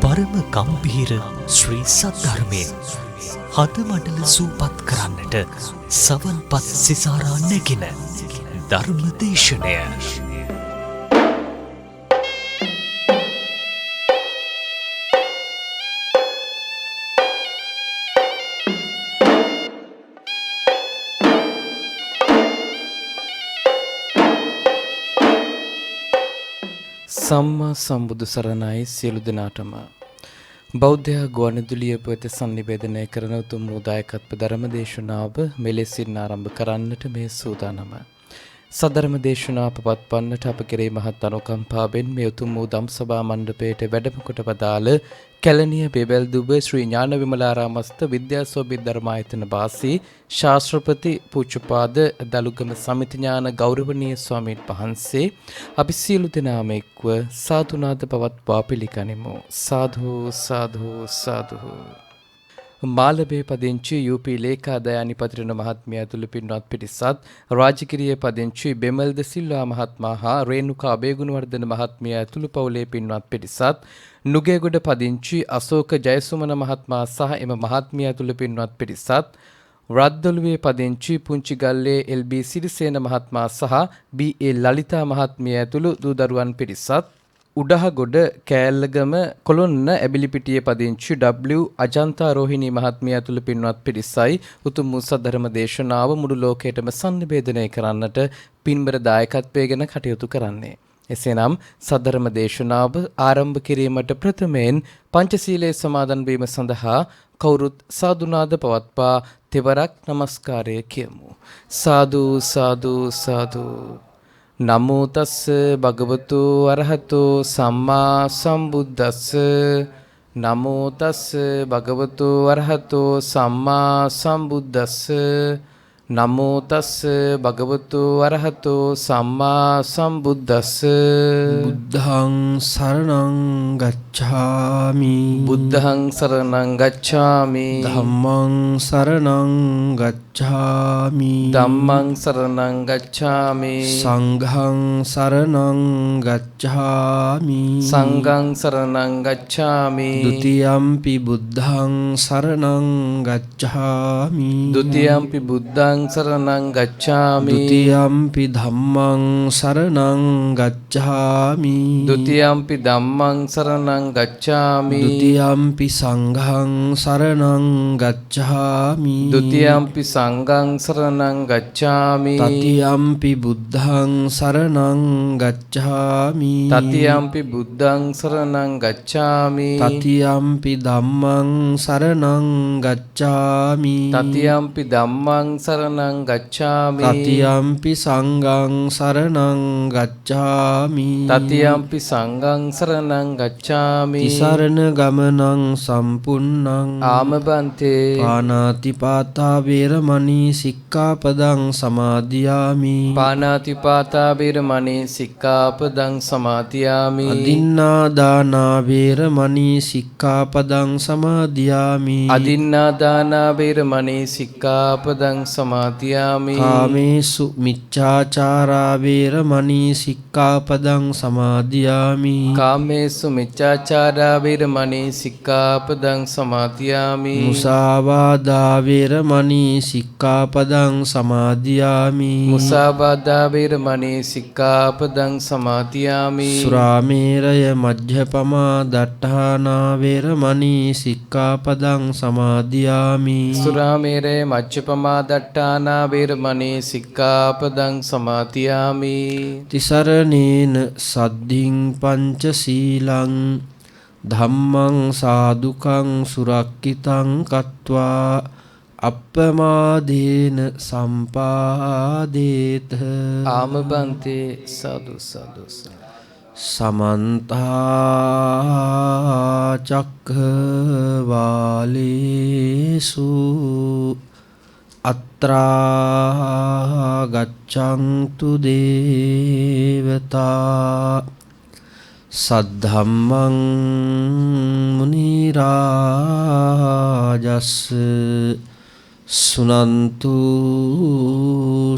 පරම ගම්භීර ශ්‍රී සද්ධර්මයෙන් හදමඩල සූපත් කරන්නට සවන්පත් සිසාරා නැගෙන ධර්ම දේශනය. සම්මා සම්බුදු සරණයි සියලු දෙනාටම. බෞද්ධ ගුවන්විදුලිය වෙත සංනිවේදනය කරන උතුම් දායකත්ව ධර්ම දේශනාව මෙලෙසින් ආරම්භ කරන්නට මේ සූදානම. සදර්ම දේශනාව පවත්වන්නට අප කෙරෙහි මහත් අනුකම්පාවෙන් මේ උතුම් වූ ධම්සභා මණ්ඩපයට වැඩම කොට වදාළ කැලණිය බෙබල්දුව ශ්‍රී ඥාන විමලාරාමස්ත විද්‍යාසෝභි ධර්මායතන වාසී ශාස්ත්‍රපති පූජ්‍යපාද දලුගම සමිති ඥාන ගෞරවනීය ස්වාමීන් වහන්සේ අපි සියලු දෙනාම එක්ව සාදුනාද පවත්වා පිළිගනිමු. සාදු සාදු සාදු. මාලබේ පදිංචි යූපී ලේකා දයානිපතිරණ මහත්මිය ඇතුළු පින්වත් පිරිසත්, රාජකිරිය පදිංචි බෙමල්ද සිල්වා මහත්මයා හා රේණුකා අබේගුණවර්ධන මහත්මිය ඇතුළු පවුලේ පින්වත් පිරිසත්, නුගේගොඩ පදිංචි අශෝක ජයසුමන මහත්මයා සහ එම මහත්මිය ඇතුළු පින්වත් පිරිසත්, රද්දොළුවේ පදිංචි පුංචිගල්ලේ එල්.බී. සිරිසේන මහත්මයා සහ බී.ඒ. ලලිතා මහත්මිය ඇතුළු දූ දරුවන් පිරිසත්, උඩහගොඩ කෑල්ලගම කොළොන්න ඇබිලිපිටියේ පදිංචි W. අජන්තා රෝහිණී මහත්මිය ඇතුළු පින්වත් පිරිසයි උතුම් වූ සද්ධර්ම දේශනාව මුළු ලෝකයටම සංනිවේදනය කරන්නට පින්බර දායකත්වයෙන් කටයුතු කරන්නේ. එසේනම් සද්ධර්ම දේශනාව ආරම්භ කිරීමට ප්‍රථමයෙන් පංචශීලයේ සමාදන් වීම සඳහා කවුරුත් සාදුනාද පවත්වා තෙවරක් නමස්කාරය කියමු. සාදු සාදු සාදු. නමෝ තස්ස භගවතු අරහතෝ සම්මා සම්බුද්දස්ස. නමෝ තස්ස භගවතු අරහතෝ සම්මා සම්බුද්දස්ස. නමෝ තස්ස භගවතු අරහතෝ සම්මා සම්බුද්දස්ස. බුද්ධං සරණං ගච්ඡාමි. බුද්ධං සරණං ගච්ඡාමි. ධම්මං සරණං ගච්ඡාමි. ධම්මං සරණං ගච්ඡාමි. සංඝං සරණං ගච්ඡාමි. සංඝං සරණං ගච්ඡාමි. ဒ ුතියම්පි බුද්ධං සරණං ගච්ඡාමි. ဒ ුතියම්පි බුද්ධං සරණං ගච්ඡාමි. ဒ ුතියම්පි ධම්මං සරණං ගච්ඡාමි. ဒ ුතියම්පි ධම්මං සරණං ගච්ඡාමි. ဒ ුතියම්පි සංඝං සරණං ගච්ඡාමි. ဒ ුතියම්පි සංඝං සරණං ගච්ඡාමි. තතියම්පි බුද්ධං සරණං ගච්ඡාමි. තතියම්පි බුද්ධං සරණං ගච්ඡාමි. තතියම්පි ධම්මං සරණං ගච්ඡාමි. තතියම්පි ධම්මං සරණං ගච්ඡාමි. තතියම්පි සංඝං සරණං ගච්ඡාමි. තතියම්පි සංඝං සරණං ගච්ඡාමි. තිසරණ ගමනං සම්පුන්නං ආමබන්තේ පානාති පාතා වේරමණී සික්ඛාපදං සමාදියාමි. පානාති පාතා වේරමණී සික්ඛාපදං සමාදියාමි. අදින්නා දානා වේරමණී සික්ඛාපදං සමාදියාමි. අදින්නා දානා වේරමණී සික්ඛාපදං සමාදියාමි. කාමේසු මිච්ඡාචාරා වේරමණී සික්ඛාපදං සමාදියාමි. කාමේසු මිච්ඡාචාරා වේරමණී සික්ඛාපදං සමාදියාමි. මුසාවාදා වේරමණී සික්ඛාපදං සමාදියාමි. මුසාවාදා වේරමණී සික්ඛාපදං සමාදියාමි. සුරාමේරය මජ්ජපමා දට්ඨානා වේරමණී සික්ඛාපදං සමාදියාමි. සුරාමේරය මජ්ජපමා දට්ඨානා වේරමණී සික්ඛාපදං සමාදියාමි. තිසරණේන සද්ධින් පංචශීලං ධම්මං සාදුකං සුරක්ඛිතං කତ୍වා අප්පමාදේන සම්පාදේත. ආමබන්තේ සාදු සාදු. සමන්ත චක්ඛවාලේසු අත්‍රා ගච්ඡන්තු දේවතා සද්ධම්මං මුනි රාජස් සුනන්තු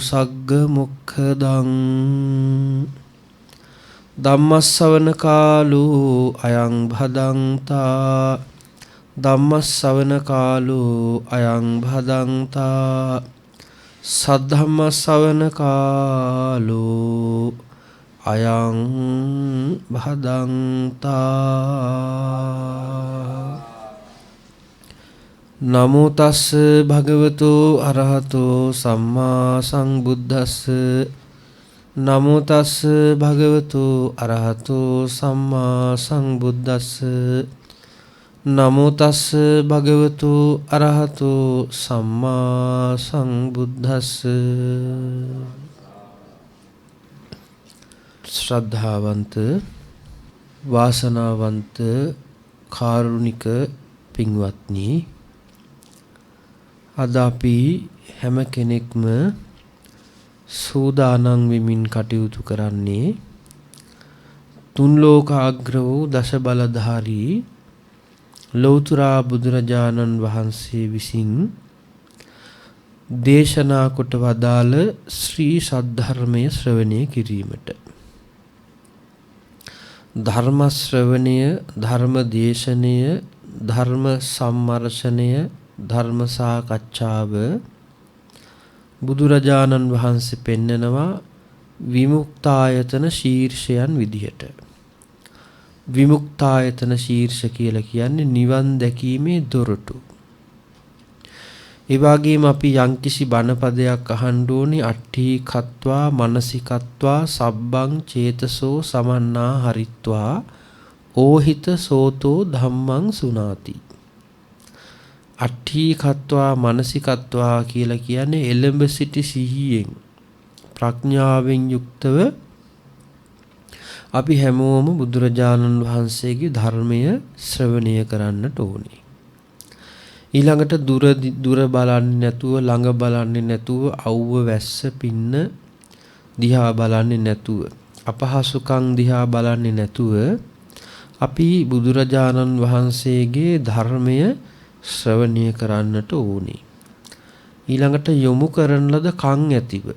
සග්ග මොක්ඛදං ධම්මස්සවන කාලෝ අයං භදංතා ධම්මස්සවන කාලෝ අයං භදංතා සද්ධම්මස්සවන කාලෝ අයං භදංතා නමෝ තස් භගවතු අරහතෝ සම්මා සංබුද්දස්ස නමෝ තස් භගවතු අරහතෝ සම්මා සංබුද්දස්ස නමෝ තස් භගවතු අරහතෝ සම්මා සංබුද්දස්ස ශ්‍රද්ධාවන්ත වාසනාවන්ත කාරුණික පින්වත්නි අද අපි හැම කෙනෙක්ම සූදානම් වෙමින් කටයුතු කරන්නේ තුන් ලෝකාග්‍ර වූ දස බලධාරී ලෞතර බුදුරජාණන් වහන්සේ විසින් දේශනා කොට වදාළ ශ්‍රී සද්ධර්මය ශ්‍රවණය කිරීමට. ධර්ම ශ්‍රවණය, ධර්ම දේශනය, ධර්ම සම්මර්ෂණය, ධර්ම සාකච්ඡාව බුදුරජාණන් වහන්සේ පෙන්නනවා විමුක්තායතන ශීර්ෂයන් විදිහට. විමුක්තායතන ශීර්ෂ කියලා කියන්නේ නිවන් දැකීමේ දොරටු. ඒ වගේම අපි යම්කිසි බණපදයක් අහන්න ඕනේ අට්ඨී කତ୍වා මනසිකත්වා සබ්බං චේතසෝ සමන්නා හරිත්වා ඕහිත සෝතෝ ධම්මං සුනාති. අට්ඨී කତ୍වා මනසිකත්වා කියලා කියන්නේ එළඹ සිටි සිහියෙන් ප්‍රඥාවෙන් යුක්තව අපි හැමෝම බුදුරජාණන් වහන්සේගේ ධර්මය ශ්‍රවණය කරන්නට ඕනේ. ඊළඟට දුර බලන්නේ නැතුව, ළඟ බලන්නේ නැතුව, අවුව වැස්ස පින්න දිහා බලන්නේ නැතුව, අපහසුකම් දිහා බලන්නේ නැතුව අපි බුදුරජාණන් වහන්සේගේ ධර්මය ශ්‍රවණය කරන්නට ඕනේ. ඊළඟට යොමු කරන ලද කන් ඇතිව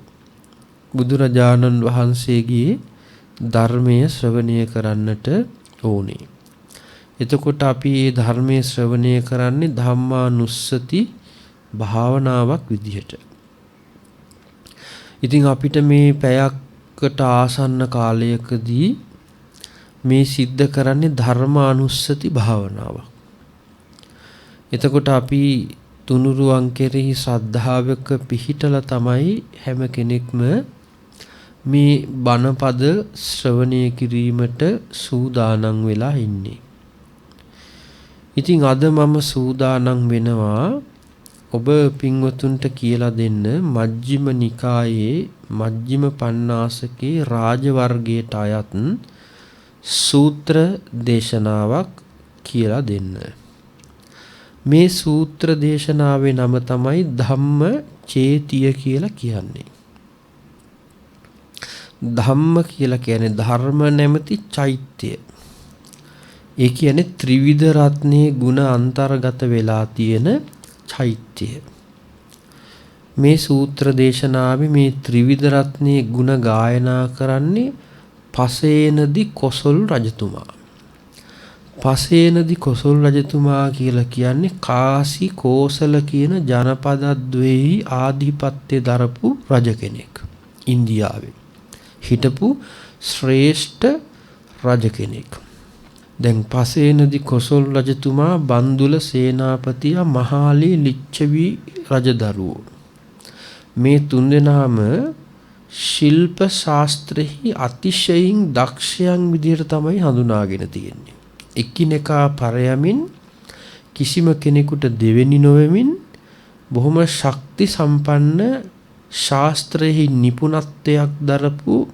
බුදුරජාණන් වහන්සේගේ ධර්මය ශ්‍රවණය කරන්නට ඕනේ. එතකොට අපි මේ ධර්මයේ ශ්‍රවණය කරන්නේ ධම්මානුස්සති භාවනාවක් විදිහට. ඉතින් අපිට මේ පැයකට ආසන්න කාලයකදී මේ සිද්ධ කරන්නේ ධර්මානුස්සති භාවනාවක්. එතකොට අපි තුනුරුවන් කෙරෙහි ශ්‍රද්ධාවක පිහිටලා තමයි හැම කෙනෙක්ම මේ බණපද ශ්‍රවණය කිරීමට සූදානම් වෙලා ඉන්නේ. ඉතින් අද මම සූදානම් වෙනවා ඔබ පින්වතුන්ට කියලා දෙන්න මජ්ක්‍ධිම නිකායේ මජ්ක්‍ධිම පඤ්ඤාසකේ රාජ වර්ගයට අයත් සූත්‍ර දේශනාවක් කියලා දෙන්න. මේ සූත්‍ර දේශනාවේ නම තමයි ධම්ම චේතිය කියලා කියන්නේ. ධම්ම කියලා කියන්නේ ධර්ම නැමැති චෛත්‍යය. ඒ කියන්නේ ත්‍රිවිධ රත්නයේ ගුණ අන්තර්ගත වෙලා තියෙන චෛත්‍යය. මේ සූත්‍ර දේශනාවේ මේ ත්‍රිවිධ රත්නයේ ගුණ ගායනා කරන්නේ පසේනදි කොසල් රජතුමා. පසේනදි කොසල් රජතුමා කියලා කියන්නේ කාසි කෝසල කියන ජනපදද්වයෙහි ආධිපත්‍ය දරපු රජ කෙනෙක්. ඉන්දියාවේ හිටපු ශ්‍රේෂ්ඨ රජ කෙනෙක්. දැන් පසේනදි කොසල් රජතුමා බන්දුල සේනාපතියා මහාලි ලිච්ඡවි රජදරුවෝ. මේ තුන්දෙනාම ශිල්ප ශාස්ත්‍රෙහි අතිශයින් දක්ෂයන් විදිහට තමයි හඳුනාගෙන තියෙන්නේ. එකිනෙකා පරයමින් කිසිම කෙනෙකුට දෙවෙනි නොවෙමින් බොහොම ශක්ති සම්පන්න ශාස්ත්‍රයේ නිපුණත්වයක් දරපු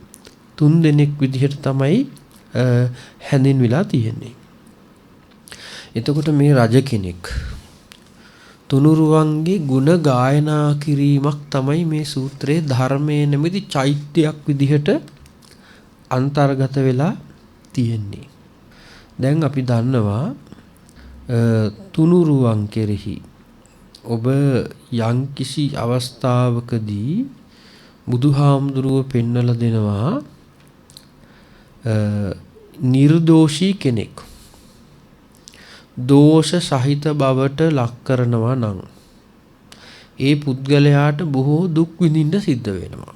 තුන්දෙනෙක් විදිහට තමයි හැඳින්විලා තියෙන්නේ. එතකොට මේ රජ කෙනෙක් තුනුරුවන්ගේ ගුණ ගායනා කිරීමක් තමයි මේ සූත්‍රයේ ධර්මයේ නැමැති චෛත්‍යයක් විදිහට අන්තර්ගත වෙලා තියෙන්නේ. දැන් අපි දන්නවා තුනුරුවන් කෙරෙහි ඔබ යම්කිසි අවස්ථාවකදී බුදුහාමුදුරුව පෙන්නලා දෙනවා නිර්දෝෂී කෙනෙක් දෝෂ සහිත බවට ලක් කරනවා නම් ඒ පුද්ගලයාට බොහෝ දුක් විඳින්න සිද්ධ වෙනවා.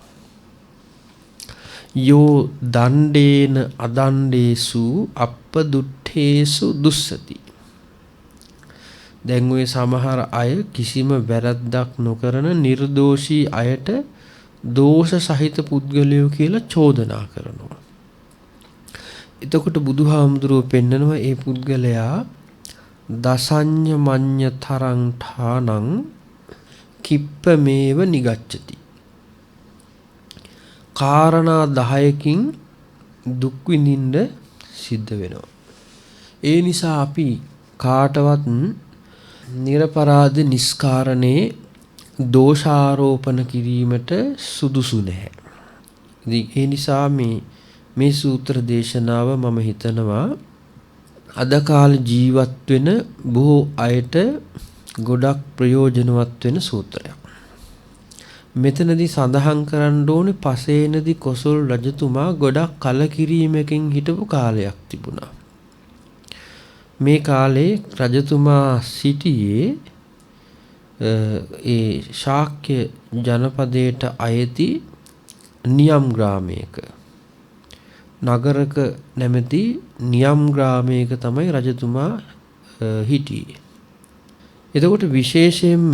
යෝ දණ්ඩේන අදණ්ඩේසු අප්පදුට්ඨේසු දුස්සති. දැන් ඔය සමහර අය කිසිම වැරද්දක් නොකරන නිර්දෝෂී අයට දෝෂ සහිත පුද්ගලයෝ කියලා චෝදනා කරනවා. එතකොට බුදුහාමුදුරුවෝ පෙන්නනවා ඒ පුද්ගලයා දසඤ්ඤ මඤ්ඤ තරං ඨානං කිප්පමේව නිගච්ඡති. කාරණා 10කින් දුක් විඳින්න සිද්ධ වෙනවා. ඒ නිසා අපි කාටවත් නිර්පරාධ නිස්කාරණේ දෝෂාරෝපණ කිරීමට සුදුසු නැහැ. ඉතින් ඒ නිසා මේ සූත්‍ර දේශනාව මම හිතනවා අද කාලේ ජීවත් වෙන බොහෝ අයට ගොඩක් ප්‍රයෝජනවත් වෙන සූත්‍රයක්. මෙතනදී සඳහන් කරන්න ඕනේ පසේනදී කොසල් රජතුමා ගොඩක් කලකිරීමකින් හිටපු කාලයක් තිබුණා. මේ කාලේ රජතුමා සිටියේ ඒ ශාක්‍ය ජනපදයට අයති නියම් ග්‍රාමයක නගරක නැමැති නියම් ග්‍රාමයක තමයි රජතුමා හිටියේ. එතකොට විශේෂයෙන්ම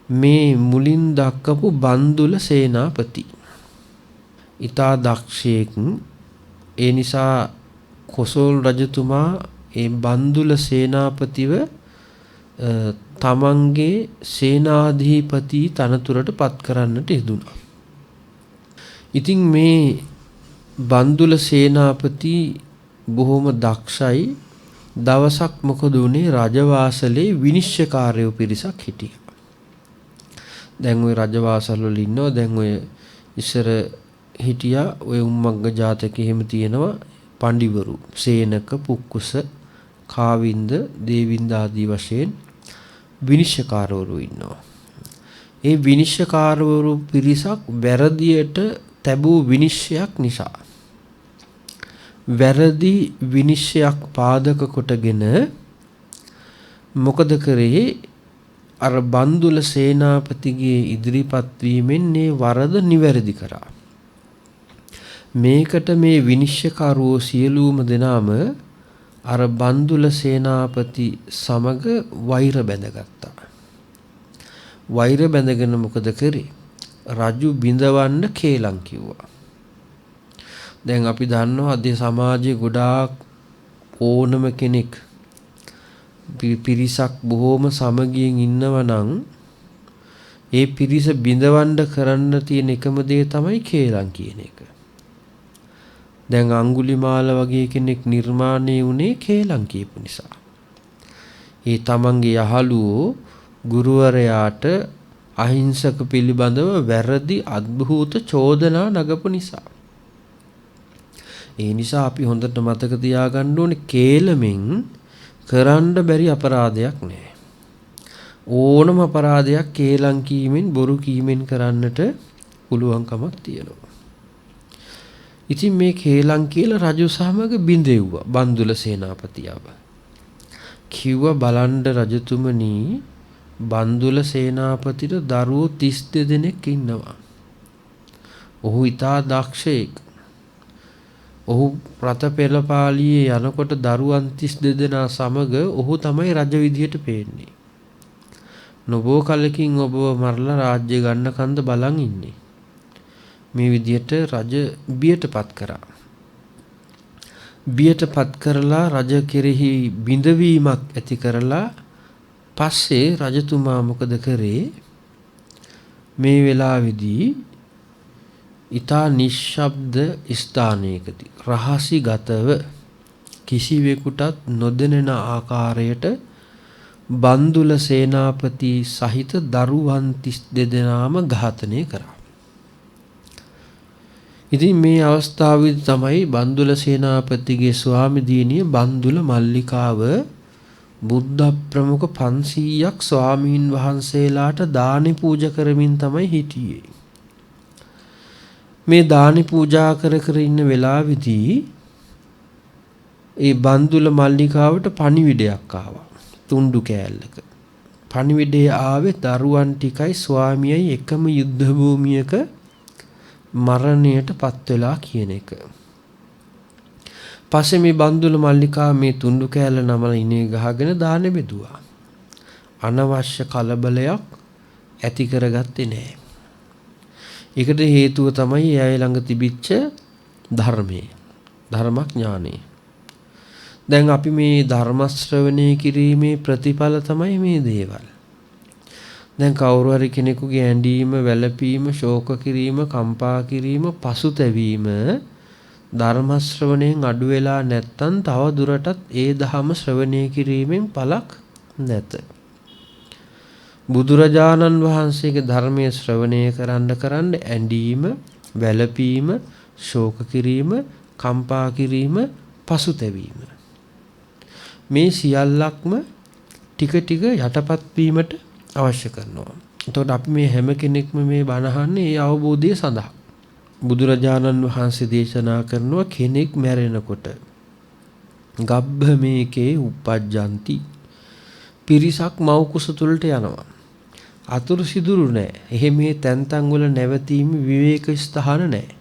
මේ මුලින් දක්වපු බන්දුල සේනාපති ඊතා දක්ෂයෙක්. ඒ නිසා කොසල් රජතුමා ඒ බන්දුල සේනාපතිව තමන්ගේ සේනාධිපති තනතුරට පත් කරන්නට යෙදුණා. ඉතින් මේ බන්දුල සේනාපති බොහොම දක්ෂයි. දවසක් මොකද වුනේ රජවාසලේ විනිශ්චයකාරයෝ පිරිසක් හිටියා. දැන් ওই රජවාසල් වල ඉන්නවා. දැන් ඔය ඉස්සර හිටියා ඔය උම්මග්ග ජාතකෙ එහෙම තියෙනවා පඬිවරු සේනක පුක්කුස කාවින්ද දේවින්ද ආදී වශයෙන් විනිශ්චයකාරවරු ඉන්නවා. ඒ විනිශ්චයකාරවරු පිරිසක් වැරදියට තැබූ විනිශ්චයක් නිසා වැරදි විනිශ්චයක් පාදක කොටගෙන මොකද කරේ අර බන්දුල සේනාපතිගේ ඉදිරිපත් වීමෙන් මේ වරද නිවැරදි කරා. මේකට මේ විනිශ්චයකාරවෝ සියලුම දෙනාම අර බන්දුල සේනාපති සමග වෛර බැඳගත්තා. වෛර බැඳගෙන මොකද කරේ? රජු බිඳවන්න කේලම් කිව්වා. දැන් අපි දන්නවා අද සමාජයේ ගොඩාක් ඕනම කෙනෙක් පිරිසක් බොහෝම සමගියෙන් ඉන්නවා නම් ඒ පිරිස බිඳවන්න කරන්න තියෙන එකම දේ තමයි කේලම් කියන එක. දැන් අඟුලිමාල වගේ කෙනෙක් නිර්මාණය වුණේ කේලම් කියපු නිසා. ඒ තමන්ගේ යහළුවෝ ගුරුවරයාට අහිංසක පිළිබඳව වැරදි අද්භූත චෝදනා නගපු නිසා. ඒ නිසා අපි හොඳට මතක තියාගන්න ඕනේ කේලමෙන් කරන්න බැරි අපරාධයක් නෑ. ඕනම අපරාධයක් කේලම් කීමෙන් බොරු කීමෙන් කරන්නට පුළුවන්කමක් තියෙනවා. ඉතින් මේ කේලම් කියලා රජු සමග බිඳෙව්වා බන්දුල සේනාපතියව. කිව්වා බලන්න රජතුමනි බන්දුල සේනාපතිට දරුවෝ 32 දෙනෙක් ඉන්නවා. ඔහු ඊටා දක්ෂයෙක්. ඔහු රට පෙළපාලියේ යනකොට දරුවන් 32 දෙනා සමග ඔහු තමයි රජ විදියට පේන්නේ. නොබෝ කලකින් ඔබව මරලා රාජ්‍ය ගන්න කන්ද බලන් ඉන්නේ. මේ විදියට රජ බියටපත් කරා. බියටපත් කරලා රජ කෙරෙහි බිඳවීමක් ඇති කරලා පස්සේ රජතුමා මොකද කරේ? මේ වෙලාවේදී ඊතා නිශ්ශබ්ද ස්ථානයකදී රහසිගතව කිසිවෙකුටත් නොදැනෙන ආකාරයට බන්දුල සේනාපති සහිත දරුවන් 32 දෙනාම ඝාතනය කරා. ඉතින් මේ අවස්ථාවේදී තමයි බන්දුල සේනාපතිගේ ස්වාමි දිනිය බන්දුල මල්ලිකාව බුද්ධ ප්‍රමුඛ 500ක් ස්වාමීන් වහන්සේලාට දානි පූජා කරමින් තමයි හිටියේ. මේ දානි පූජා කර කර ඉන්න වෙලාවේදී ඒ බන්දුල මල්ලිකාවට පණිවිඩයක් ආවා. තුන්ඩු කෑල්ලක. පණිවිඩය ආවේ දරුවන් ටිකයි ස්වාමියයි එකම යුද්ධ භූමියක මරණයට පත් වෙලා කියන එක. පස්සේ මේ බන්දුල මල්ලිකාව මේ තුන්ඩු කෑල්ල නමල ඉනේ ගහගෙන දානෙ බෙදුවා. අනවශ්‍ය කලබලයක් ඇති කරගත්තේ නැහැ. ඒකට හේතුව තමයි එයාගේ ළඟ තිබිච්ච ධර්මයේ ධර්මඥානෙ. දැන් අපි මේ ධර්ම ශ්‍රවණය කිරීමේ ප්‍රතිඵල තමයි මේ දේවල්. දැන් කවුරු හරි කෙනෙකුගේ ඇඬීම, වැළපීම, ශෝක කිරීම, කම්පා කිරීම, පසුතැවීම ධර්ම ශ්‍රවණයෙන් අඩු වෙලා නැත්තම් තව දුරටත් ඒ ධර්ම ශ්‍රවණය කිරීමෙන් පළක් නැත. බුදුරජාණන් වහන්සේගේ ධර්මයේ ශ්‍රවණය කරන්න ඇඬීම, වැළපීම, ශෝක කිරීම, කම්පා කිරීම, පසුතැවීම මේ සියල්ලක්ම ටික ටික යටපත් වීමට අවශ්‍ය කරනවා. එතකොට අපි මේ හැම කෙනෙක්ම මේ බණ අහන්නේ ඒ අවබෝධය සඳහා. බුදුරජාණන් වහන්සේ දේශනා කරනවා කෙනෙක් මැරෙනකොට ගබ්බ මේකේ උපජ්ජಂತಿ පිරිසක් මව් කුස තුලට යනවා. අතුරු සිදුරු නැහැ. එහෙම මේ තැන් තැන් වල නැවතීම විවේක ස්ථාන නැහැ.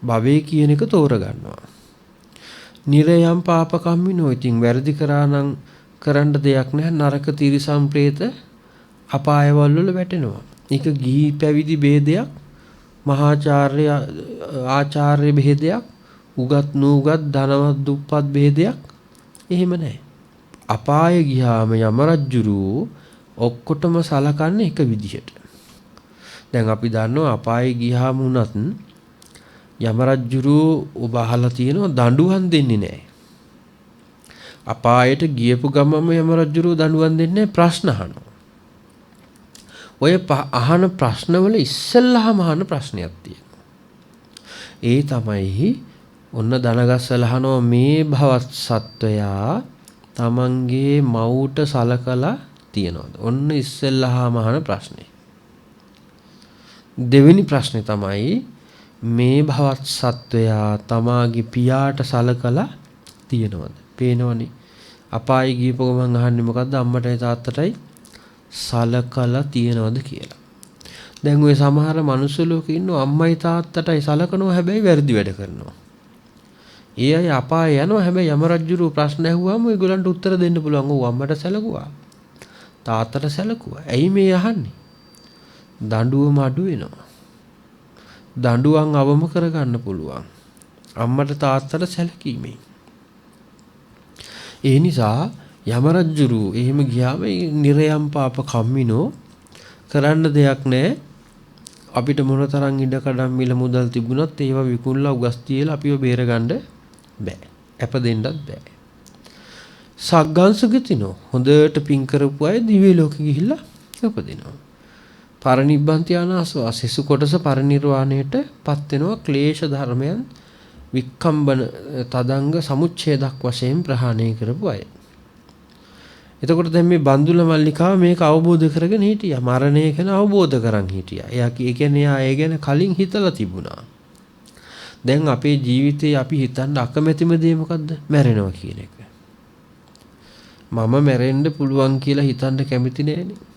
භවයේ කියන එක තෝරගන්නවා. නිරයම් පාපකම්මිනෝ ඉතින් වැරදි කරා නම් කරන්න දෙයක් නැහැ. නරක තිරිසම් പ്രേත අපායවල වල වැටෙනවා. ඒක ගිහි පැවිදි ભેදයක්, මහාචාර්ය ආචාර්ය ભેදයක්, උගත් නූගත් ධනවත් දුප්පත් ભેදයක් එහෙම නැහැ. අපාය ගියාම යම රජුරු ඔක්කොටම සලකන්නේ එක විදිහට. දැන් අපි දන්නවා අපාය ගියාම උනත් යම රජුරු ඔබ අහලා තියෙනවා දඬුවම් දෙන්නේ නැහැ. අපායට ගියපු ගමම යම රජුරු දඬුවම් දෙන්නේ ප්‍රශ්න අහනවා. ඔය අහන ප්‍රශ්නවල ඉස්සෙල්ලාම අහන ප්‍රශ්නයක් තියෙනවා. ඒ තමයි ඔන්න දනගස්සලා අහනවා මේ භවත් සත්වයා තමන්ගේ මවුට සලකලා තියනවාද? ඔන්න ඉස්සෙල්ලාම අහන ප්‍රශ්නේ. දෙවෙනි ප්‍රශ්නේ තමයි මේ භවත් සත්වයා තමාගේ පියාට සලකලා තියනවාද? පේනවනේ. අපායේ ගියපු ගමන් අහන්නේ මොකද්ද? අම්මටයි තාත්තටයි සලකලා තියනවද කියලා. දැන් ඔය සමහර මනුස්ස ලෝකේ ඉන්න අම්මයි තාත්තටයි සලකනවා හැබැයි වැරදි වැඩ කරනවා. ඒ අය අපාය යනවා හැබැයි යම රජුරු ප්‍රශ්න ඇහුවාම ඒගොල්ලන්ට උත්තර දෙන්න පුළුවන්. ඔව් අම්මට සැලකුවා. තාත්තට සැලකුවා. ඇයි මේ අහන්නේ? දඬුවම අඩු වෙනවා. දඬුවම් අවම කරගන්න පුළුවන්. අම්මට තාත්තට සැලකීමෙන්. ඒ නිසා යම රජුරු එහෙම ගියාම නිරයම් පාප කම්මිනෝ කරන්න දෙයක් නැහැ. අපිට මොනතරම් ඉඩ කඩම් මිල මුදල් තිබුණත් ඒවා විකුණලා උගස් තියලා අපිව බේරගන්න බෑ. අප දෙන්නත් බෑ. සග්ගංසගතිනෝ හොඳට පින් කරපු අය දිව්‍ය ලෝකෙ ගිහිල්ලා උපදිනවා. පරිනිබ්බන්තියානාසෝ අසසු කොටස පරිනිර්වාණයට පත් වෙනවා. ක්ලේශ ධර්මයන් වික්කම්බන තදංග සමුච්ඡේදක් වශයෙන් ප්‍රහාණය කරපු අය. එතකොට දැන් මේ බන්දුල මල්ලිකාව මේක අවබෝධ කරගෙන හිටියා. මරණය ගැන අවබෝධ කරන් හිටියා. එයා කියන්නේ ඒ ගැන කලින් හිතලා තිබුණා. දැන් අපේ ජීවිතේ අපි හිතන්න අකමැතිම දේ මොකද්ද? මැරෙනවා කියන එක. මම මැරෙන්න පුළුවන් කියලා හිතන්න කැමති නෑනේ.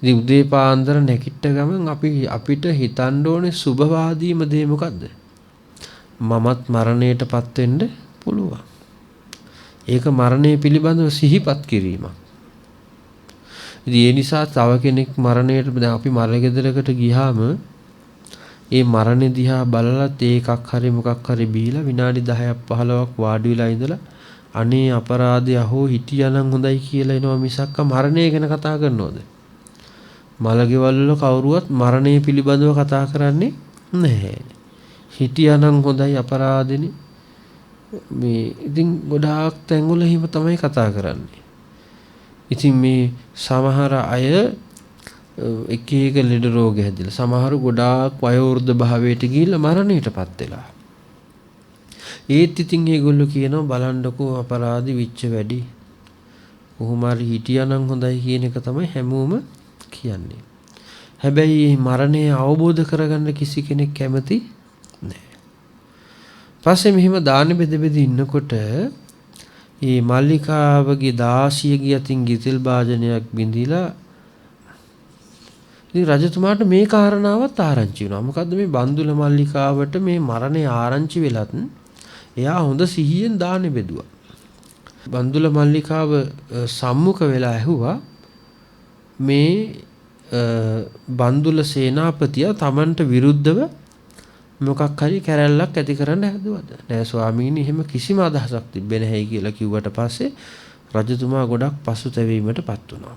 ඉතින් උදේ පාන්දර නැගිට ගමන් අපිට හිතන්න ඕනේ සුභවාදීම දේ මොකද්ද? මමත් මරණයටපත් වෙන්න පුළුවන්. ඒක මරණය පිළිබඳව සිහිපත් කිරීමක්. ඉතින් ඒ නිසා තව කෙනෙක් මරණයට දැන් අපි මරගෙදරකට ගියාම ඒ මරණය දිහා බලලත් ඒකක් හරි මොකක් හරි බීලා විනාඩි 10ක් 15ක් වාඩි වෙලා ඉඳලා අනේ අපරාධය අහෝ හිටියානම් හොඳයි කියලා එනවා මිසක්ක මරණය ගැන කතා කරනවද? මලගෙවල් වල කවුරුවත් මරණය පිළිබඳව කතා කරන්නේ නැහැ. හිටියානම් හොඳයි අපරාධෙනේ. මේ ඉතින් ගොඩාක් තැන්වල එහෙම තමයි කතා කරන්නේ. ඉතින් මේ සමහර අය එක එක ලෙඩ රෝග හැදිලා සමහර ගොඩාක් වයෝවෘද්ධ භාවයට ගිහිල්ලා මරණයටපත් වෙලා. ඒත් ඉතින් ඒගොල්ලෝ කියනවා බලන්නකෝ අපරාධි විච්ච වැඩි. කොහොම හරි හිටියානම් හොඳයි කියන එක තමයි හැමෝම කියන්නේ. හැබැයි මේ මරණය අවබෝධ කරගන්න කිසි කෙනෙක් කැමති නැහැ. පස්සේ මෙහිම දාන බෙද බෙද ඉන්නකොට මේ මල්ලිකාවගේ දාසියගේ අතින් ගිතෙල් භාජනයක් බිඳිලා ඉතින් රජතුමාට මේ කාරණාවත් ආරංචි වුණා. මොකද්ද මේ බන්දුල මල්ලිකාවට මේ මරණය ආරංචි වෙලත් එයා හොඳ සිහියෙන් දාන බෙදුවා. බන්දුල මල්ලිකාව සම්මුඛ වෙලා ඇහුවා මේ බන්දුල සේනාපතියා Tamanට විරුද්ධව මොකක් හරි කැරැල්ලක් ඇති කරන්න හැදුවද? නෑ ස්වාමීනි එහෙම කිසිම අදහසක් තිබෙන්නේ නැහැ කියලා කිව්වට පස්සේ රජතුමා ගොඩක් පසුතැවීමටපත් වුණා.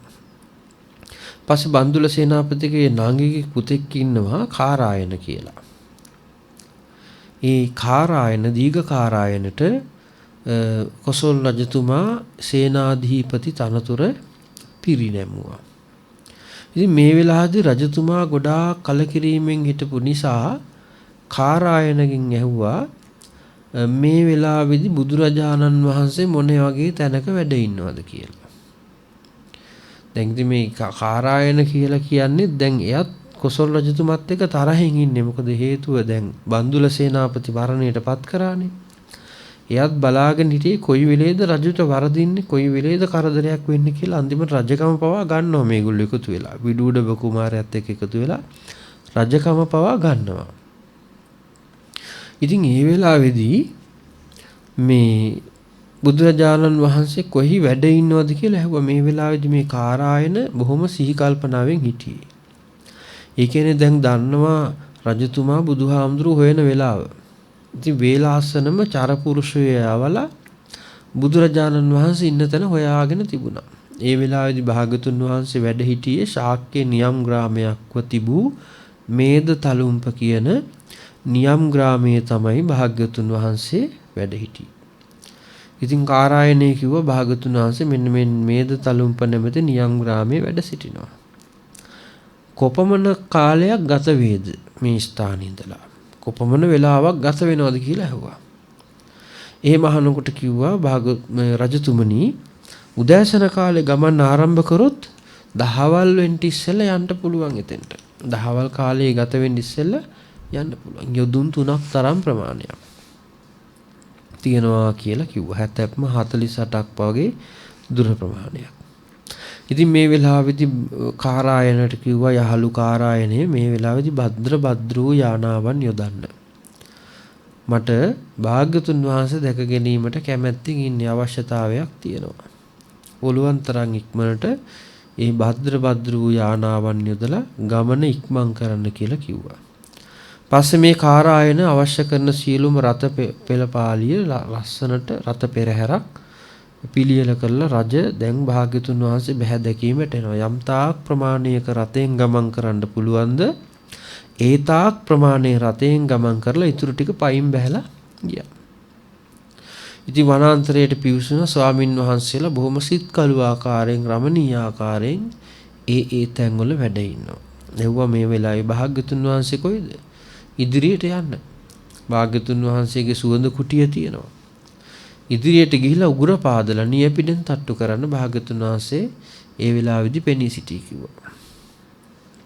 පස්සේ බන්දුල සේනාපතිගේ නාංගිගේ පුතෙක් ඉන්නවා කාරායන කියලා. ඒ කාරායන දීඝ කාරායනට කොසල් රජතුමා සේනාධිපති තනතුර පිරිනැමුවා. ඉතින් මේ වෙලාවේදී රජතුමා ගොඩාක් කලකිරීමෙන් හිටපු නිසා කාරායනගෙන් ඇහුවා මේ වෙලාවේදී බුදුරජාණන් වහන්සේ මොන වගේ තැනක වැඩ ඉන්නවද කියලා. දැන් ඉතින් මේ කාරායන කියලා කියන්නේ දැන් එයත් කොසල් රජතුමත් එක්ක තරහින් ඉන්නේ. මොකද හේතුව දැන් බන්දුල සේනාපති මරණයටපත් කරානේ. එයත් බලාගෙන හිටියේ කොයි වෙලේද රජුට වරදින්නේ කොයි වෙලේද කරදරයක් වෙන්නේ කියලා. අන්තිමට රජකම පවා ගන්නවා මේගොල්ලෝ එකතු වෙලා. විදුඩබ කුමාරයාත් එක්ක එකතු වෙලා රජකම පවා ගන්නවා. ඉතින් ඒ වෙලාවේදී මේ බුදුරජාණන් වහන්සේ කොහි වැඩ ඉන්නවද කියලා ඇහුවා. මේ වෙලාවේදී මේ කාරායන බොහොම සිහි කල්පනාවෙන් හිටියේ. ඒ කියන්නේ දැන් දන්නවා රජතුමා බුදුහාමුදුරුවෝ හොයන වෙලාව. ඉතින් වේලාසනම චරපුරුෂය යවලා බුදුරජාණන් වහන්සේ ඉන්න තැන හොයාගෙන තිබුණා. ඒ වෙලාවේදී භාගතුන් වහන්සේ වැඩ හිටියේ ශාක්‍ය නියම් ග්‍රාමයක්ව තිබූ මේද තලුම්ප කියන නියම් ග්‍රාමයේ තමයි භාග්‍යතුන් වහන්සේ වැඩ හිටියේ. ඉතින් කාරායනේ කිව්වා භාගතුන් වහන්සේ මෙන්න මේ මේද තලුම්ප නැමැති නියම් ග්‍රාමයේ වැඩ සිටිනවා. කොපමණ කාලයක් ගත වේද මේ ස්ථානයේ ඉඳලා? කොපමණ වෙලාවක් ගත වෙනවද කියලා ඇහුවා. ඒ මහණෙකුට කිව්වා රජතුමනි උදෑසන කාලේ ගමන් ආරම්භ කරොත් දහවල් වෙන්න ඉස්සෙල්ලා යන්න පුළුවන් එතෙන්ට. දහවල් කාලේ ගත වෙන්න ඉස්සෙල්ලා යන්න පුළුවන්. යොදුන් 3ක් තරම් ප්‍රමාණයක් තියෙනවා කියලා කිව්වා. 48ක් වගේ දුර ප්‍රමාණයක්. ඉතින් මේ වෙලාවේදී කාරායනට කිව්වා යහළු කාරායනේ මේ වෙලාවේදී භද්‍රූ යානාවන් යොදන්න. මට භාග්‍යතුන් වහන්සේ දැක ගැනීමට කැමැත්තෙන් ඉන්නේ අවශ්‍යතාවයක් තියෙනවා. පුළුවන් තරම් ඉක්මනට ඒ භද්‍රූ යානාවන් යොදලා ගමන ඉක්මන් කරන්න කියලා කිව්වා. පස්සේ මේ කාරායන අවශ්‍ය කරන සියලුම රත පෙළපාලිය ලස්සනට රත පෙරහැරක් පිළියෙල කරලා රජ දැන් භාග්‍යතුන් වහන්සේ බහැ දැකීමට එනවා. යම් තාක් ප්‍රමාණයක රතෙන් ගමන් කරන්න පුළුවන්ද ඒ තාක් ප්‍රමාණයේ රතෙන් ගමන් කරලා ඊටු ටික පයින් බහැලා ගියා. ඉතින් වනාන්තරයට පිවිසුන ස්වාමින් වහන්සේලා බොහොම සිත්කලු ආකාරයෙන් රමණීය ආකාරයෙන් ඒ තැන්වල වැඩ ඉන්නවා. එව්වා මේ වෙලාවේ භාග්‍යතුන් වහන්සේ කොයිද? ඉදිරියට යන්න. භාග්‍යතුන් වහන්සේගේ සුවඳ කුටිය තියෙනවා. ඉදිරියට ගිහිලා උගුර පාදලා නියපිඩෙන් තට්ටු කරන්න භාග්‍යතුන් වහන්සේ ඒ වෙලාවේදී පෙනී සිටී කිව්වා.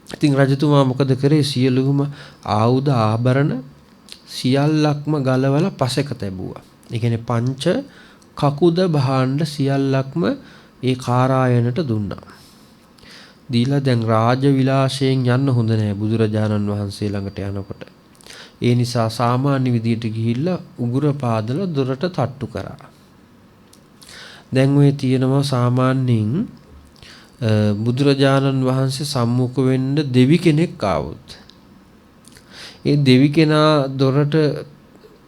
ඉතින් රජතුමා මොකද කරේ? සියලුම ආයුධ ආභරණ සියල්ලක්ම ගලවලා පසෙක තැබුවා. ඒ කියන්නේ පංච කකුද භාණ්ඩ සියල්ලක්ම ඒ කාරායනට දුන්නා. දීලා දැන් රාජ විලාසයෙන් යන්න හොඳ නැහැ බුදුරජාණන් වහන්සේ ළඟට යනකොට. ඒ නිසා සාමාන්‍ය විදියට ගිහිල්ලා උගුර පාදලා දොරට තට්ටු කරා. දැන් ඔය තියෙනවා සාමාන්‍යයෙන් බුදුරජාණන් වහන්සේ සම්මුඛ වෙන්න දෙවි කෙනෙක් ආවොත් ඒ දෙවි කෙනා දොරට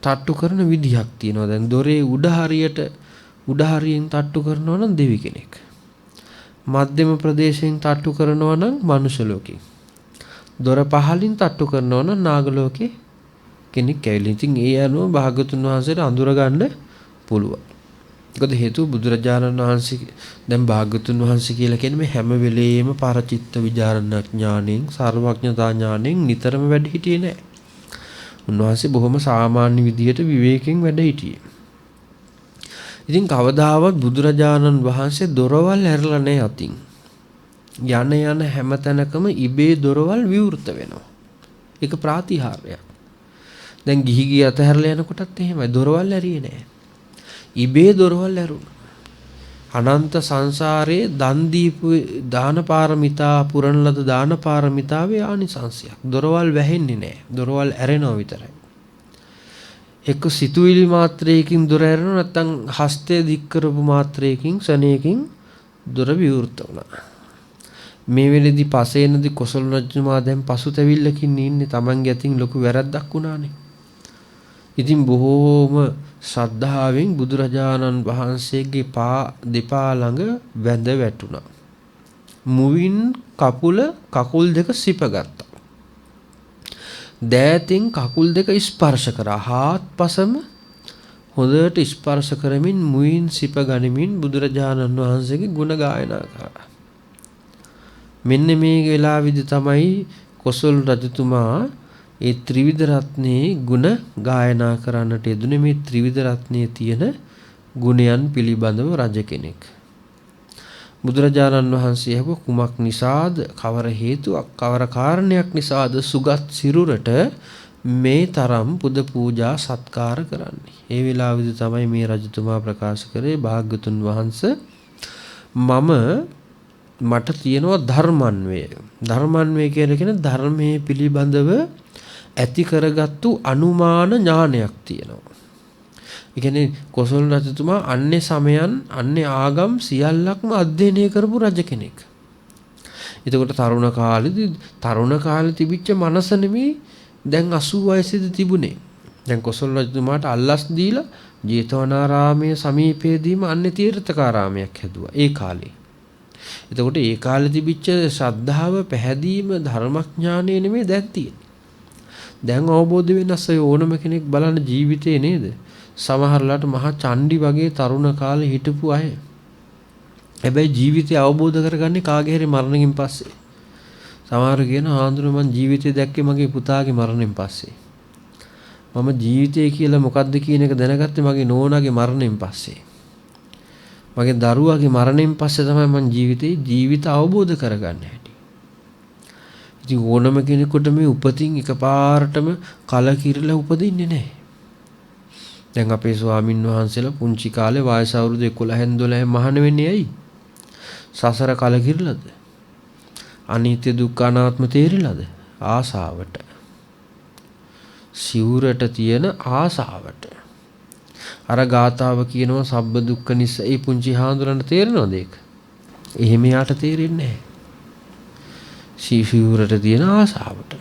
තට්ටු කරන විදිහක් තියෙනවා. දැන් දොරේ උඩ හරියෙන් තට්ටු කරනවා නම් දෙවි කෙනෙක්. මධ්‍යම ප්‍රදේශයෙන් තට්ටු කරනවා නම් මනුෂ්‍ය ලෝකෙ. දොර පහලින් තට්ටු කරනවා නම් නාග ලෝකේ කෙනෙක් ඇවිල්ලා. ඉතින් ඒ අනුව භාගතුන් වහන්සේට අඳුර ගන්න පුළුවන්. මොකද හේතුව බුදුරජාණන් වහන්සේ දැන් භාගතුන් වහන්සේ කියලා කියන්නේ මේ හැම වෙලේම පරචිත්ත විචාරණ ඥාණයෙන් සර්වඥතා ඥාණයෙන් නිතරම වැඩ හිටියේ නෑ. උන්වහන්සේ බොහොම සාමාන්‍ය විදියට විවේකයෙන් වැඩ හිටියේ. ඉතින් කවදාවත් බුදුරජාණන් වහන්සේ දොරවල් ඇරලා නැහැ අතින්. යන යන හැම තැනකම ඉබේ දොරවල් විවෘත වෙනවා. ඒක ප්‍රාතිහාර්යයක්. දැන් ගිහි ගිය අතහැරලා යනකොටත් එහෙමයි. දොරවල් ඇරියේ නැහැ. ඉබේ දොරවල් ඇරුණා. අනන්ත සංසාරයේ දන් දීපු දාන පාරමිතා පුරන ලද දාන පාරමිතාවේ ආනිසංශයක්. දොරවල් වැහෙන්නේ නැහැ. දොරවල් ඇරෙනවා විතරයි. එක්ක සිතුවිලි මාත්‍රයකින් දොර ඇරෙනවා, නැත්නම් හස්තය දික් කරපු මාත්‍රයකින් ශනේකින් දොර විවෘත වුණා. මේ වෙලෙදි පසේනදී කොසල් රජතුමා දැන් පසුතැවිල්ලකින් ඉන්නේ. Tamange අතින් ලොකු වැරද්දක් වුණානේ. ඉතින් බොහෝම ශ්‍රද්ධාවෙන් බුදුරජාණන් වහන්සේගේ පා දෙපා ළඟ වැඳ වැටුණා. මුවින් කකුල් දෙක සිපගත්තා. දෑතින් කකුල් දෙක ස්පර්ශ කරා. හාත්පසම හොඳට ස්පර්ශ කරමින් මුවින් සිප ගනිමින් බුදුරජාණන් වහන්සේගේ ගුණ ගායනා කරා. මෙන්න මේ වෙලාවේදී තමයි කොසල් රජතුමා ඒ ත්‍රිවිධ රත්නයේ ගුණ ගායනා කරන්නට යෙදුනේ. මේ ත්‍රිවිධ රත්නයේ තියෙන ගුණයන් පිළිබඳව රජ කෙනෙක්. බුදුරජාණන් වහන්සේ අහුව කුමක් නිසාද, කවර හේතුවක්, කවර කාරණයක් නිසාද සුගත් සිරුරට මේ තරම් පුද පූජා සත්කාර කරන්නේ? ඒ වෙලාවේදී තමයි මේ රජතුමා ප්‍රකාශ කරේ, භාග්‍යතුන් වහන්සේ මට තියෙනවා ධර්මන්වය. ධර්මන්වය කියලා කියන ධර්මයේ පිළිබඳව ඇති කරගත්තු අනුමාන ඥානයක් තියෙනවා. ඒ කියන්නේ කොසල් රජතුමා අන්නේ සමයන් අන්නේ ආගම් සියල්ලක්ම අධ්‍යයනය කරපු රජ කෙනෙක්. එතකොට තරුණ කාලේ තිබිච්ච මනස නෙමෙයි දැන් 80 වයසේදී තිබුණේ. දැන් කොසල් රජතුමාට අල්ලස් දීලා ජේතවනාරාමයේ සමීපයේදීම අන්නේ තීර්ථකාරාමයක් හැදුවා ඒ කාලේ. එතකොට ඒ කාලේ තිබිච්ච ශ්‍රද්ධාව, පැහැදීම, ධර්මඥානය නෙමෙයි දැන් තියෙන්නේ. දැන් අවබෝධ වෙනස් ඕනම කෙනෙක් බලන ජීවිතේ නේද? සමහරලාට මහා චණ්ඩි වගේ තරුණ කාලේ හිටපු අය. හැබැයි ජීවිතය අවබෝධ කරගන්නේ කාගේ හරි මරණකින් පස්සේ. සමහර කියන ආන්දර මං ජීවිතය දැක්කේ මගේ පුතාගේ මරණයෙන් පස්සේ. මම ජීවිතය කියලා මොකද්ද කියන එක දැනගත්තේ මගේ නෝනාගේ මරණයෙන් පස්සේ. මගේ දරුවාගේ මරණයෙන් පස්සේ තමයි මං ජීවිත අවබෝධ කරගන්න හැටි. ඉතින් ඕනම කෙනෙකුට මේ උපතින් එකපාරටම කලකිරලා උපදින්නේ නැහැ. දැන් අපේ ස්වාමින් වහන්සේලා පුංචි කාලේ වයස අවුරුදු 11න් 12න් මහාන වෙන්නේ ඇයි? සසර කලකිරලාද? අනිත්‍ය දුක්ඛ අනාත්ම තේරිලාද? ආසාවට. සිවුරට තියෙන ආසාවට. අර ගාතාව කියනවා සබ්බ දුක්ඛ නිසා. ඒ පුංචි හාඳුනන්න තේරෙනවද ඒක? එහෙම යාට තේරෙන්නේ නැහැ. සිවුරට තියෙන ආසාවට.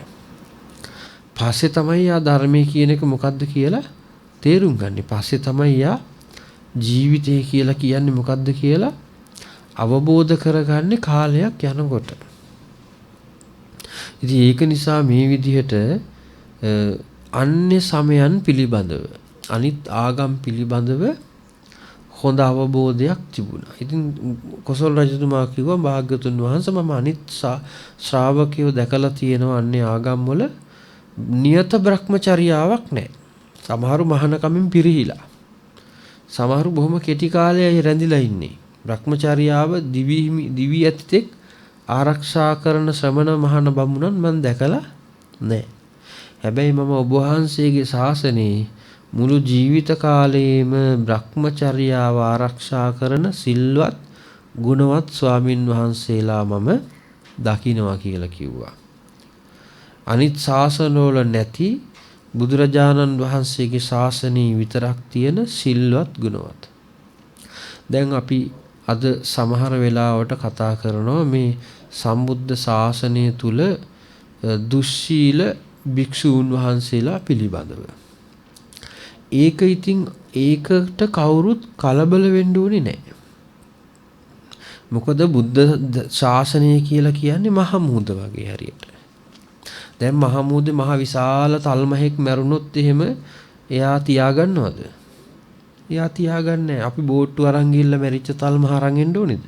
පස්සේ තමයි යා ධර්මයේ කියන එක මොකද්ද කියලා තේරුම් ගන්න. පස්සේ තමයි යා ජීවිතය කියලා කියන්නේ මොකද්ද කියලා අවබෝධ කරගන්නේ කාලයක් යනකොට. ඉතින් ඒක නිසා මේ විදිහට අන්‍ය සමයන් පිළිබඳව, අනිත් ආගම් පිළිබඳව හොඳ අවබෝධයක් තිබුණා. ඉතින් කොසල් රජතුමා කිව්වා භාග්‍යතුන් වහන්සේ මම අනිත් ශ්‍රාවකයෝ දැකලා තියෙනවා අන්‍ය ආගම් වල නියත භ්‍රමචර්යාවක් නැහැ. සමහරු මහානකමින් පිරිහිලා. සමහරු බොහොම කෙටි කාලයයි රැඳිලා ඉන්නේ. භ්‍රමචර්යාව දිවි ඇත්තෙක් ආරක්ෂා කරන ශ්‍රමණ මහාන බමුණන් මම දැකලා නැහැ. හැබැයි මම ඔබ වහන්සේගේ ශාසනයේ මුළු ජීවිත කාලයේම භ්‍රමචර්යාව ආරක්ෂා කරන සිල්වත් ගුණවත් ස්වාමින් වහන්සේලා මම දකින්නවා කියලා කිව්වා. අනිත් ශාසනවල නැති බුදුරජාණන් වහන්සේගේ ශාසනයේ විතරක් තියෙන සිල්වත් ගුණවත්. දැන් අපි අද සමහර වෙලාවට කතා කරනවා මේ සම්බුද්ධ ශාසනය තුල දුස්සීල භික්ෂූන් වහන්සේලා පිළිබඳව. ඒක ඉතින් ඒකට කවුරුත් කලබල වෙන්න ඕනේ නැහැ. මොකද බුද්ධ ශාසනය කියලා කියන්නේ මහ මුහුද වගේ හරියට. දැන් මහ මුහුදේ මහ විශාල තල්මහෙක් මැරුණොත් එහෙම එයා තියාගන්නවද? එයා තියාගන්නේ නැහැ. අපි බෝට්ටු අරන් ගිහිල්ලා මැරිච්ච තල්මහ අරන් එන්න ඕනේද?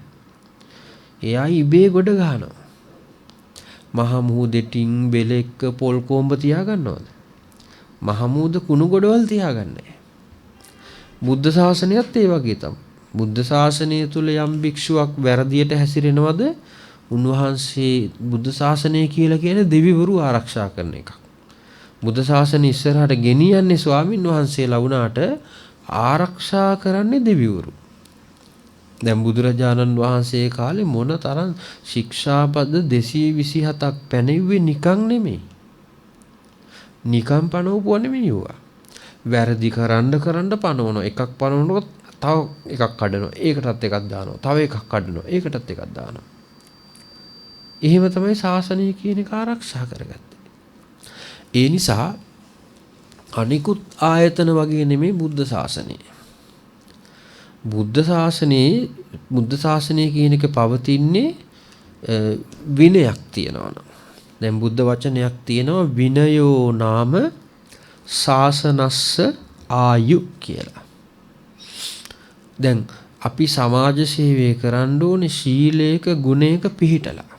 එයා ඉබේ ගොඩ ගහනවා. මහ මුහුදෙටින් බෙලෙක්ක පොල් කොම්බ තියාගන්නවද? මහ මුහුද කුණු ගොඩවල් තියාගන්නේ. බුද්ධ ශාසනයත් ඒ වගේ තමයි. බුද්ධ ශාසනය තුල යම් භික්ෂුවක් වැරදියට හැසිරෙනවද? උන්වහන්සේ බුද්ධ ශාසනය කියලා කියන්නේ දෙවිවරු ආරක්ෂා කරන එකක්. බුද්ධ ශාසනය ඉස්සරහට ගෙනියන්නේ ස්වාමින් වහන්සේලා වුණාට ආරක්ෂා කරන්නේ දෙවිවරු. දැන් බුදුරජාණන් වහන්සේ කාලේ මොන තරම් ශික්ෂාපද 227ක් පැනෙව්වේ නිකන් නෙමෙයි. නිකන් පනවපුවා නෙමෙයි ඒවා. වැරදි කරන්න පනවනවා. එකක් පනවනකොට තව එකක් කඩනවා. ඒකටත් එකක් දානවා. තව එකක් කඩනවා. ඒකටත් එකක් දානවා. එහෙම තමයි ශාසනය කියන එක ආරක්ෂා කරගත්තේ. ඒ නිසා අනිකුත් ආයතන වගේ නෙමෙයි බුද්ධ ශාසනය. බුද්ධ ශාසනය කියන එක පවතින්නේ විනයක් තියෙනවා. දැන් බුද්ධ වචනයක් තියෙනවා විනයෝ නාම ශාසනස්ස ආයු කියලා. දැන් අපි සමාජ සේවය කරන්න ඕනේ ශීලයක ගුණයක පිහිටලා.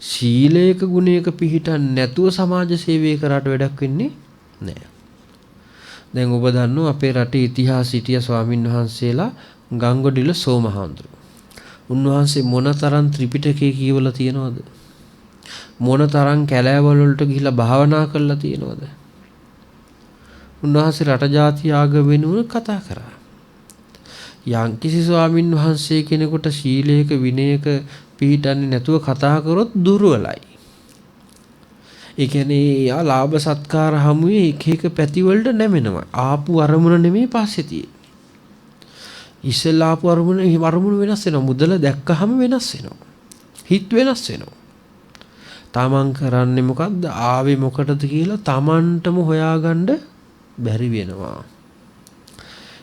ශීලයක ගුණයක පිහිටන් නැතුව සමාජ සේවය කරාට වැඩක් වෙන්නේ නැහැ. දැන් ඔබ දන්නවා අපේ රටේ ඉතිහාසයේ සිටිය ස්වාමින් වහන්සේලා ගංගොඩිල සෝමහාමුදුරුවෝ. උන්වහන්සේ මොනතරම් ත්‍රිපිටකය කියවලා තියෙනවද? මොනතරම් කැලෑවල වලට ගිහිලා භාවනා කරලා තියෙනවද? උන්වහන්සේ රට ජාති ආගම වෙනුවෙන් කතා කරා. යම්කිසි ස්වාමින් වහන්සේ කෙනෙකුට ශීලයක විනයක පිහිටන්නේ නැතුව කතා කරොත් දුර්වලයි. ඒ කියන්නේ යා ලාභ සත්කාර හමුවේ එක එක පැති වලට නැමෙනවා. ආපු අරමුණ නෙමෙයි පස්සේ තියෙන්නේ. ඉස්සෙල්ලා ආපු අරමුණ වෙනස් වෙනවා. මුදල දැක්කහම වෙනස් වෙනවා. හිත වෙනස් වෙනවා. තමන් කරන්නේ මොකද්ද? ආවේ මොකටද කියලා තමන්ටම හොයාගන්න බැරි වෙනවා.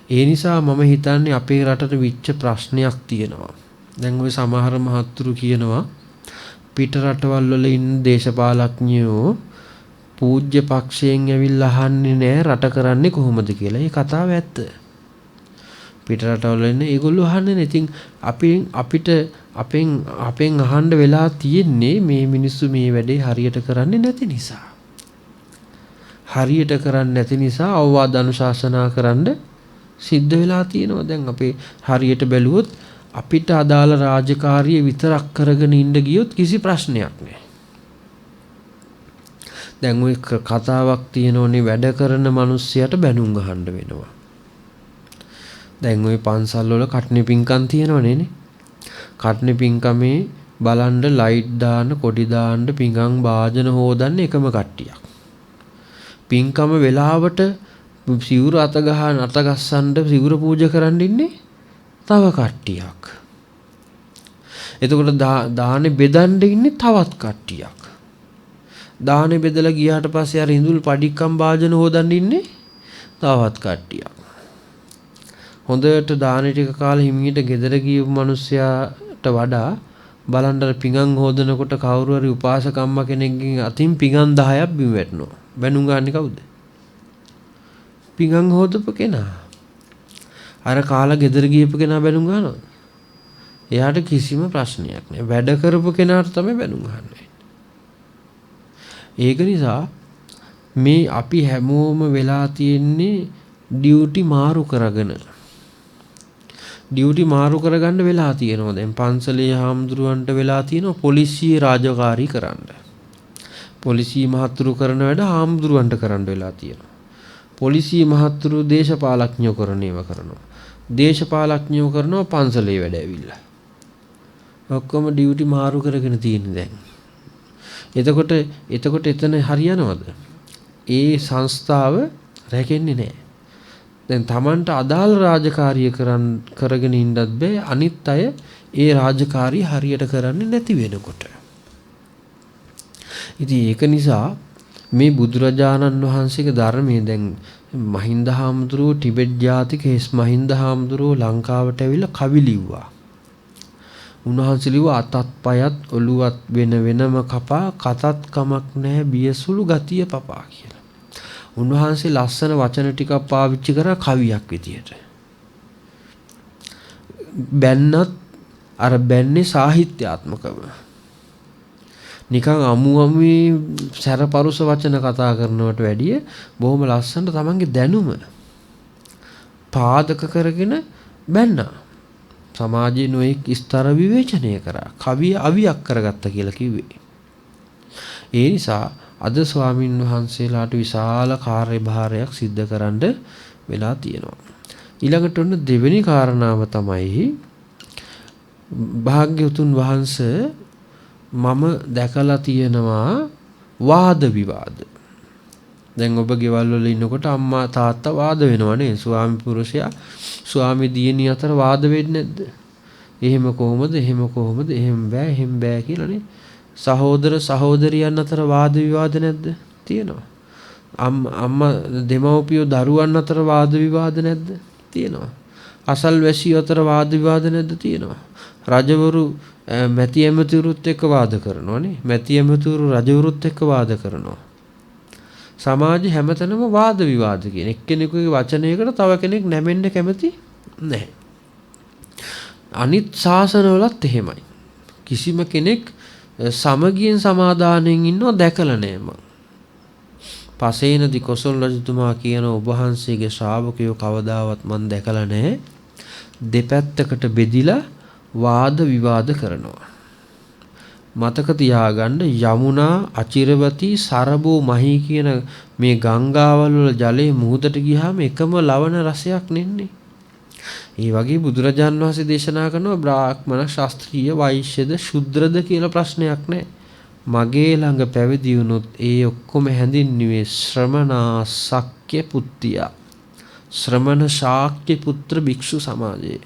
ඒ නිසා මම හිතන්නේ අපේ රටට විච්ච ප්‍රශ්නයක් තියෙනවා. දැන් ওই සමහර මහත්තුරු කියනවා පිට රටවල් වල ඉන්න දේශපාලඥයෝ පූජ්‍ය පක්ෂයෙන් ඇවිල්ලා අහන්නේ නැහැ රට කරන්නේ කොහොමද කියලා. ඒ කතාව ඇත්ත. පිට රටවල ඉන්න ඒගොල්ලෝ අහන්නේ නැහැ. ඉතින් අපෙන් අහන්න වෙලා තියෙන්නේ මේ මිනිස්සු මේ වැඩේ හරියට කරන්නේ නැති නිසා. හරියට කරන්නේ නැති නිසා අවවාද අනුශාසනා කරන්න සිද්ධ වෙලා තියෙනවා. දැන් අපේ හරියට බැලුවොත් අපිට අදාළ රාජකාරිය විතරක් කරගෙන ඉන්න ගියොත් කිසි ප්‍රශ්නයක් නැහැ. දැන් ওই කතාවක් තියෙනෝනේ වැඩ කරන මිනිස්සයාට බැනුම් ගහන්න වෙනවා. දැන් ওই පන්සල් වල කට්නේ පින්කම් තියෙනවනේ නේ. කට්නේ පින්කමේ බලන්න ලයිට් දාන්න, කොඩි දාන්න, පිඟන් වාදන හොදන්න එකම කට්ටියක්. පින්කම වෙලාවට සිවුර අත ගස්සන්න සිවුර පූජා කරන්න ඉන්නේ තව කට්ටියක්. එතකොට දානේ බෙදන්න ඉන්නේ තවත් කට්ටියක්. දානේ බෙදලා ගියාට පස්සේ අර ඉඳුල් පඩික්කම් වාදන හොදන්න ඉන්නේ තවත් කට්ටියක්. හොඳට දානේ ටික කාලා හිමියට ගෙදර ගියපු මිනිස්සයාට වඩා බලන්න පිඟන් හොදනකොට කවුරු හරි උපාසකම්ම කෙනෙක්ගෙන් අතින් පිඟන් 10ක් බිම වැටෙනවා. බැනුම් ගන්නේ කවුද? පිඟන් හොදපු කෙනා. අර කාලා ගෙදර ගියපු කෙනා බැනුම් ගන්නවා. එයාට කිසිම ප්‍රශ්නයක් නෑ. වැඩ කරපු කෙනාට තමයි බැනුම් ගන්නේ. ඒක නිසා මේ අපි හැමෝම වෙලා තියෙන්නේ ඩියුටි මාරු කරගෙන. ඩියුටි මාරු කරගන්න වෙලා තියෙනවා. දැන් පන්සලේ හාමුදුරුවන්ට වෙලා තියෙනවා පොලිසිය රාජකාරී කරන්න. පොලිසිය මහත්තුරු කරන වැඩ හාමුදුරුවන්ට කරන්න වෙලා තියෙනවා. පොලිසිය මහත්තුරු දේශපාලඥයෝ කරන ඒවා කරනවා. දේශපාලඥයෝ කරනවා පන්සලේ වැඩ ඇවිල්ලා. ඔක්කොම ඩියුටි මාරු කරගෙන තියෙන්නේ දැන්. එතකොට එතන හරියනවද? ඒ සංස්ථාව රැකෙන්නේ නැහැ. දැන් Tamanට අදාළ රාජකාරිය කරගෙන ඉන්නත් බෑ. අනිත් අය ඒ රාජකාරිය හරියට කරන්නේ නැති වෙනකොට. ඉතින් ඒක නිසා මේ බුදුරජාණන් වහන්සේගේ ධර්මයේ දැන් මහින්ද හාමුදුරුවෝ ටිබෙට් ජාතික හිස් මහින්ද හාමුදුරුවෝ ලංකාවට ඇවිල්ලා කවි ලිව්වා. උන්වහන්සේ ලිව්වා අතත් පයත් ඔළුවත් වෙන වෙනම කපා කතත් කමක් නැහැ බියසුළු ගතිය පපා කියලා. උන්වහන්සේ ලස්සන වචන ටිකක් පාවිච්චි කරා කවියක් විදියට. බැන්නත් අර බැන්නේ සාහිත්‍යාත්මකව. නිකන් අමුමේ සැරපරුස වචන කතා කරනවට වැඩිය බොහොම ලස්සනට තමන්ගේ දැනුම පාදක කරගෙන බැන්නා. සමාජයේ නොඑක් ස්තර විවේචනය කරා. කවිය අවියක් කරගත්ත කියලා කිව්වේ. ඒ නිසා අද ස්වාමින් වහන්සේලාට විශාල කාර්යභාරයක් සිද්ධ කරන්න වෙලා තියෙනවා. ඊළඟට ඔන්න දෙවෙනි කාරණාව තමයි භාග්‍යවතුන් වහන්සේ මම දැකලා තියෙනවා වාද විවාද. දැන් ඔබ ගෙවල් වල ඉන්නකොට අම්මා තාත්තා වාද වෙනවනේ. ස්වාමි පුරුෂයා ස්වාමි දියණිය අතර වාද වෙන්නේ නැද්ද? එහෙම කොහොමද? එහෙම කොහොමද? එහෙම බෑ, එහෙම බෑ කියලානේ. සහෝදර සහෝදරියන් අතර වාද විවාද නැද්ද? තියෙනවා. අම්මා දෙමව්පියෝ දරුවන් අතර වාද විවාද නැද්ද? තියෙනවා. අසල්වැසියෝ අතර වාද විවාද නැද්ද? තියෙනවා. රජවරු මැති ඇමතිවරුත් එක්ක වාද කරනවානේ. මැති ඇමතිවරු රජවරුත් එක්ක වාද කරනවා. සමාජයේ හැමතැනම වාද විවාද කියන එක්කෙනෙකුගේ වචනයකට තව කෙනෙක් නැමෙන්න කැමති නැහැ. අනිත් ශාසනවලත් එහෙමයි. කිසිම කෙනෙක් සමගියෙන් සමාදානයෙන් ඉන්නව දැකලා නැහැ මම. පසේනදී කොසල් රජතුමා කියන ඔබ වහන්සේගේ ශ්‍රාවකයෝ කවදාවත් මම දැකලා නැහැ. දෙපැත්තකට බෙදිලා වාද විවාද කරනවා. මතක තියාගන්න යමුනා අචිරවතී සරබෝ මහී කියන මේ ගංගාවල් වල ජලයේ මුහුදට ගියාම එකම ලවණ රසයක් නෙන්නේ. ඒ වගේ බුදුරජාන් වහන්සේ දේශනා කරනවා බ්‍රාහ්මණ ශාස්ත්‍රීය වෛශ්‍යද ශුද්‍රද කියලා ප්‍රශ්නයක් නැහැ. මගේ ළඟ පැවිදි වුණොත් ඒ ඔක්කොම හැඳින්නුවේ ශ්‍රමණා ශක්‍ය පුත්තියා. ශ්‍රමණ ශාක්‍ය පුත්‍ර භික්ෂු සමාජයේ.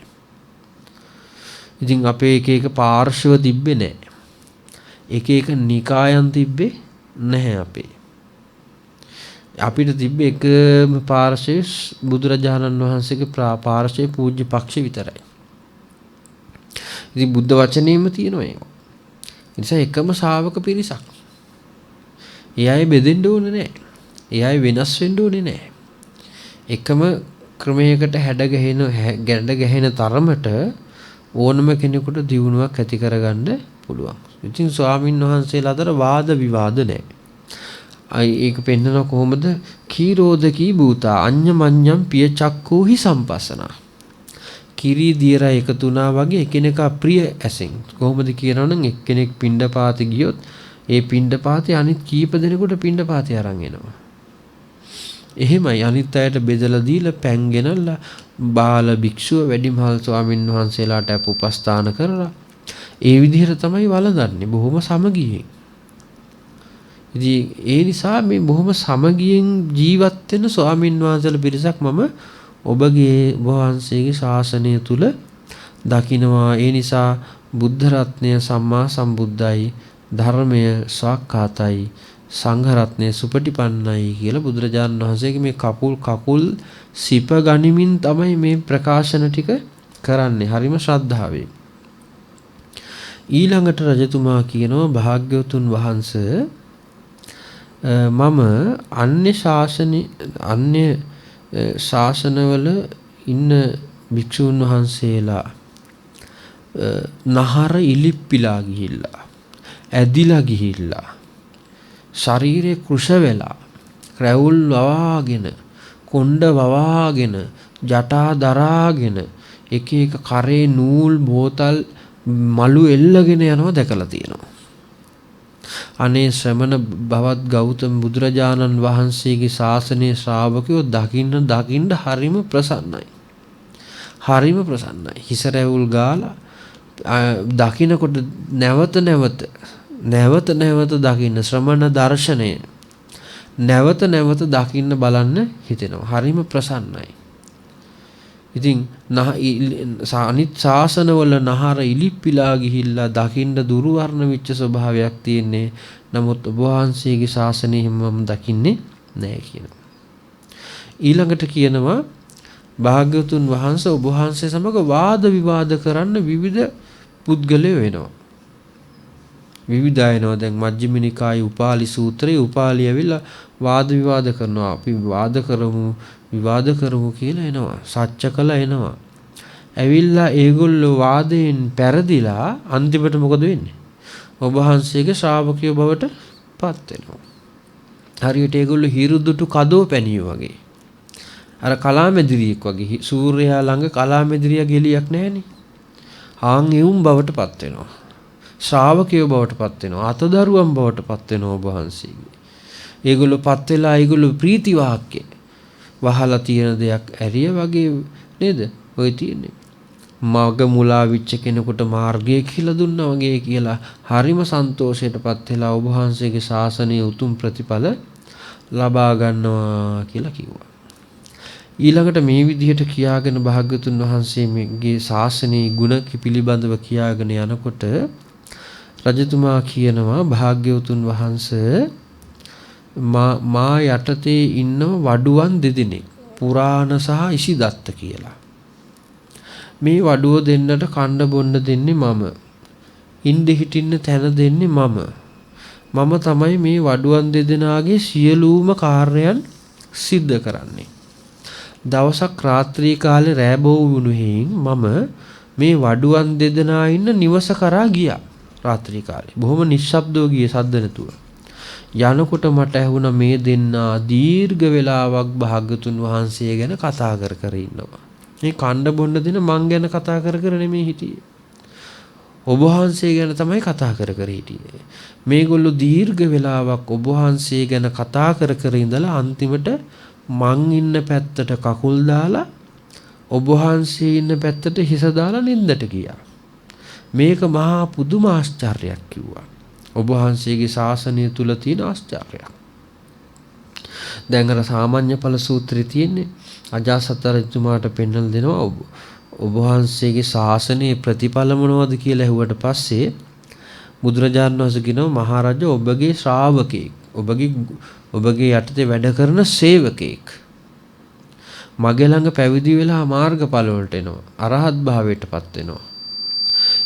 ඉතින් අපේ එක එක පාර්ශව තිබ්බේ නැහැ. එක එක නිකායන් තිබ්බේ නැහැ අපේ. අපිට තිබ්බේ එකම පාර්ශවයේ බුදුරජාණන් වහන්සේගේ පාර්ශවයේ පූජ්‍ය පක්ෂ විතරයි. ඉතින් බුද්ධ වචනේම තියෙනවා ඒක. ඒ නිසා එකම ශාවක පිරිසක්. ඒ අය බෙදෙන්න ඕනේ නැහැ. ඒ අය වෙනස් වෙන්න ඕනේ නැහැ. එකම ක්‍රමයකට ගැඩ ගැහෙන තරමට ඕනම කෙනෙකුට දියුණුවක් ඇති කරගන්න පුළුවන්. ඉතින් ස්වාමින් වහන්සේලා අතර වාද විවාද නැහැ. ඒක පෙන්නන කොහොමද? කීරෝධකී භූතා අඤ්ඤමඤ්ඤම් පිය චක්කෝහි සම්පස්සනා. කිරි දියර එකතු වුණා වගේ එකිනෙකා ප්‍රිය ඇසෙන්. කොහොමද කියනවනම් එක්කෙනෙක් පිණ්ඩපාතේ ගියොත් ඒ පිණ්ඩපාතේ අනිත් කීප දෙනෙකුට පිණ්ඩපාතේ අරන් එනවා. එහෙමයි අනිත් අයට බෙදලා දීලා පැන් ගෙනල්ලා බාල භික්ෂුව වැඩිමහල් ස්වාමින් වහන්සේලාට උපස්ථාන කරලා ඒ විදිහට තමයි වළඳන්නේ බොහොම සමගියෙන්. ඉතින් ඒ නිසා මේ බොහොම සමගියෙන් ජීවත් වෙන ස්වාමින් වහන්සේලා පිරිසක් මම ඔබගේ වහන්සේගේ ශාසනය තුල දකිනවා. ඒ නිසා බුද්ධ රත්නය සම්මා සම්බුද්ධයි, ධර්මය සාක්කාතයි, සංඝ රත්නය සුපටිපන්නයි කියලා බුදුරජාණන් වහන්සේගේ මේ කකුල් සිප ගනිමින් තමයි මේ ප්‍රකාශන ටික කරන්නේ. හරිම ශ්‍රද්ධාවෙන්. ඊළඟට රජතුමා කියනවා භාග්‍යවතුන් වහන්සේ මම අන්‍ය ශාසනවල ඉන්න භික්ෂුන් වහන්සේලා නහර ඉලිප්පිලා ගිහිල්ලා ඇදිලා ගිහිල්ලා ශරීරේ කුෂ වෙලා රැවුල් වවාගෙන කොණ්ඩ වවාගෙන ජටා දරාගෙන එක එක කරේ නූල් බෝතල් මලු එල්ලගෙන යනවා දැකලා තියෙනවා. අනේ ශ්‍රමණ බවත් ගෞතම බුදුරජාණන් වහන්සේගේ ශාසනයේ ශ්‍රාවකයෝ දකින්න හරිම ප්‍රසන්නයි. හරිම ප්‍රසන්නයි. හිස රැවුල් ගාලා දකින්නකොට නැවත දකින්න ශ්‍රමණ දර්ශනය නැවත දකින්න බලන්න හිතෙනවා. හරිම ප්‍රසන්නයි. ඉතින් අනිත් ශාසනවල නහර ඉලිප්පිලා ගිහිල්ලා දකින්න දුර්වර්ණ වෙච්ච ස්වභාවයක් තියෙන්නේ. නමුත් ඔබ වහන්සේගේ ශාසනය මම දකින්නේ නැහැ කියනවා. ඊළඟට කියනවා භාග්‍යවතුන් වහන්සේ ඔබ වහන්සේ සමග වාද විවාද කරන්න විවිධ පුද්ගලයෝ වෙනවා. විවිධයනවා. දැන් මජ්ක්‍ධිම නිකායේ උපාලි සූත්‍රයේ උපාලි ඇවිල්ලා වාද විවාද කරනවා. අපි විවාද කරමු කියලා එනවා. සත්‍ය කළා එනවා. ඇවිල්ලා ඒගොල්ලෝ වාදයෙන් පෙරදිලා අන්තිමට මොකද වෙන්නේ? ඔබ වහන්සේගේ ශ්‍රාවකයෝ බවට පත් වෙනවා. හරියට ඒගොල්ලෝ හිරුදුටු කදෝ පැනියෝ වගේ. අර කලාමැදිරියෙක් වගේ. සූර්යයා ළඟ කලාමැදිරිය ගෙලියක් නැහැනේ. ආන් එවුන් බවට පත් වෙනවා. ශ්‍රාවකයෝ බවට පත් වෙනවා. අතදරුවන් බවට පත් වෙනවා ඔබ වහන්සේගේ. ඒගොල්ලෝ පත් වෙලා ඒගොල්ලෝ ප්‍රීති වාක්‍ය වහලා තියෙන දෙයක් ඇරිය වගේ නේද? ඔය තියෙන්නේ. මග මුලා විච්ච කෙනෙකුට මාර්ගය කියලා දුන්නා වගේ කියලා හරිම සන්තෝෂයටපත් වෙලා ඔබ වහන්සේගේ ශාසනයේ උතුම් ප්‍රතිඵල ලබා ගන්නවා කියලා කිව්වා. ඊළඟට මේ විදිහට කියාගෙන භාග්‍යතුන් වහන්සේ මේගේ ශාසනයේ ගුණ පිළිබඳව කියාගෙන යනකොට රජතුමා කියනවා භාග්‍යවතුන් වහන්සේ මා යටතේ ඉන්න වඩුවන් දෙදෙනෙක් පුරාණ සහ ඉසිදත්ත කියලා. මේ වඩුව දෙන්නට කන්න බොන්න දෙන්නේ මම. ඉන්න හිටින්න තැන දෙන්නේ මම. මම තමයි මේ වඩුවන් දෙදෙනාගේ සියලුම කාර්යයන් සිද්ධ කරන්නේ. දවසක් රාත්‍රී කාලේ රෑබෝ වුණු හේයින් මම මේ වඩුවන් දෙදෙනා ඉන්න නිවස කරා ගියා. රාත්‍රී කාලේ බොහොම නිශ්ශබ්දව ගියේ සද්ද නැතුව. යනකොට මට ඇහුණා මේ දෙන්නා දීර්ඝ වේලාවක් භාග්‍යතුන් වහන්සේ ගැන කතා කර කර ඉන්නවා. මේ කණ්ඩ බොන්න දෙන මං ගැන කතා කර කර නෙමෙයි හිටියේ. ඔබ වහන්සේ ගැන තමයි කතා කර කර හිටියේ. මේගොල්ලෝ දීර්ඝ වේලාවක් ඔබ වහන්සේ ගැන කතා කර කර ඉඳලා අන්තිමට මං ඉන්න පැත්තට කකුල් දාලා ඔබ වහන්සේ ඉන්න පැත්තට හිස දාලා නින්දට ගියා. මේක මහා පුදුම ආශ්චර්යයක් කිව්වා. ඔබ වහන්සේගේ ශාසනය තුල තියෙන ආශ්චර්යයක්. දැන් අර සාමාන්‍ය ඵල සූත්‍රයේ තියෙන්නේ අජාසත් රජතුමාට පෙන්වලා දෙනවා ඔබ වහන්සේගේ ශාසනයේ ප්‍රතිඵල මොනවද කියලා ඇහුවට පස්සේ බුදුරජාණන් වහන්සේ කියනවා මහරජා ඔබගේ ශ්‍රාවකෙක් ඔබගේ යටතේ වැඩ කරන සේවකෙක් මගේ ළඟ පැවිදි වෙලා මාර්ගඵල වලට එනවා අරහත් භාවයටපත් වෙනවා.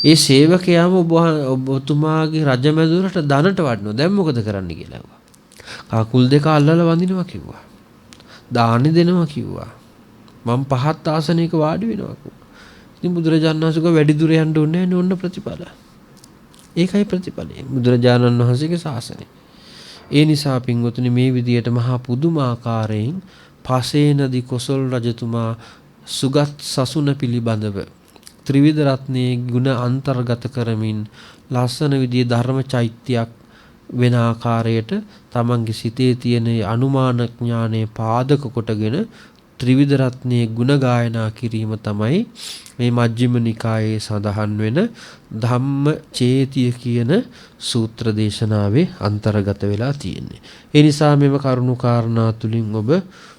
ඒ සේවකයාම ඔබතුමාගේ රජමැදුරට දනට වඩනවා. දැන් මොකද කරන්න කියලා ඇහුවා. කකුල් දෙක අල්ලලා වඳිනවා කිව්වා. දානි දෙනවා කිව්වා. මම පහත් ආසනයක වාඩි වෙනවා කිව්වා. ඉතින් බුදුරජාණන් වහන්සේ කිව්වා වැඩි දුර යන්න ඕනේ නැහැ ඕන්න ප්‍රතිඵල. ඒකයි ප්‍රතිඵලය. බුදුරජාණන් වහන්සේගේ ශාසනය. ඒ නිසා පින්වතුනි මේ විදියට මහා පුදුමාකාරයෙන් පසේනදී කොසල් රජතුමා සුගත් සසුන පිළිබඳව ත්‍රිවිධ රත්නයේ ගුණ අන්තර්ගත කරමින් ලස්සන විදිහේ ධර්ම චෛත්‍යයක් වෙන ආකාරයට තමන්ගේ සිතේ තියෙන අනුමාන ඥානයේ පාදක කොටගෙන ත්‍රිවිධ රත්නයේ ගුණ ගායනා කිරීම තමයි මේ මජ්ක්‍ධිම නිකායේ සඳහන් වෙන ධම්මචේතිය කියන සූත්‍ර දේශනාවේ අන්තර්ගත වෙලා තියෙන්නේ. ඒ නිසා මෙම කරුණු කාරණා තුලින් ඔබ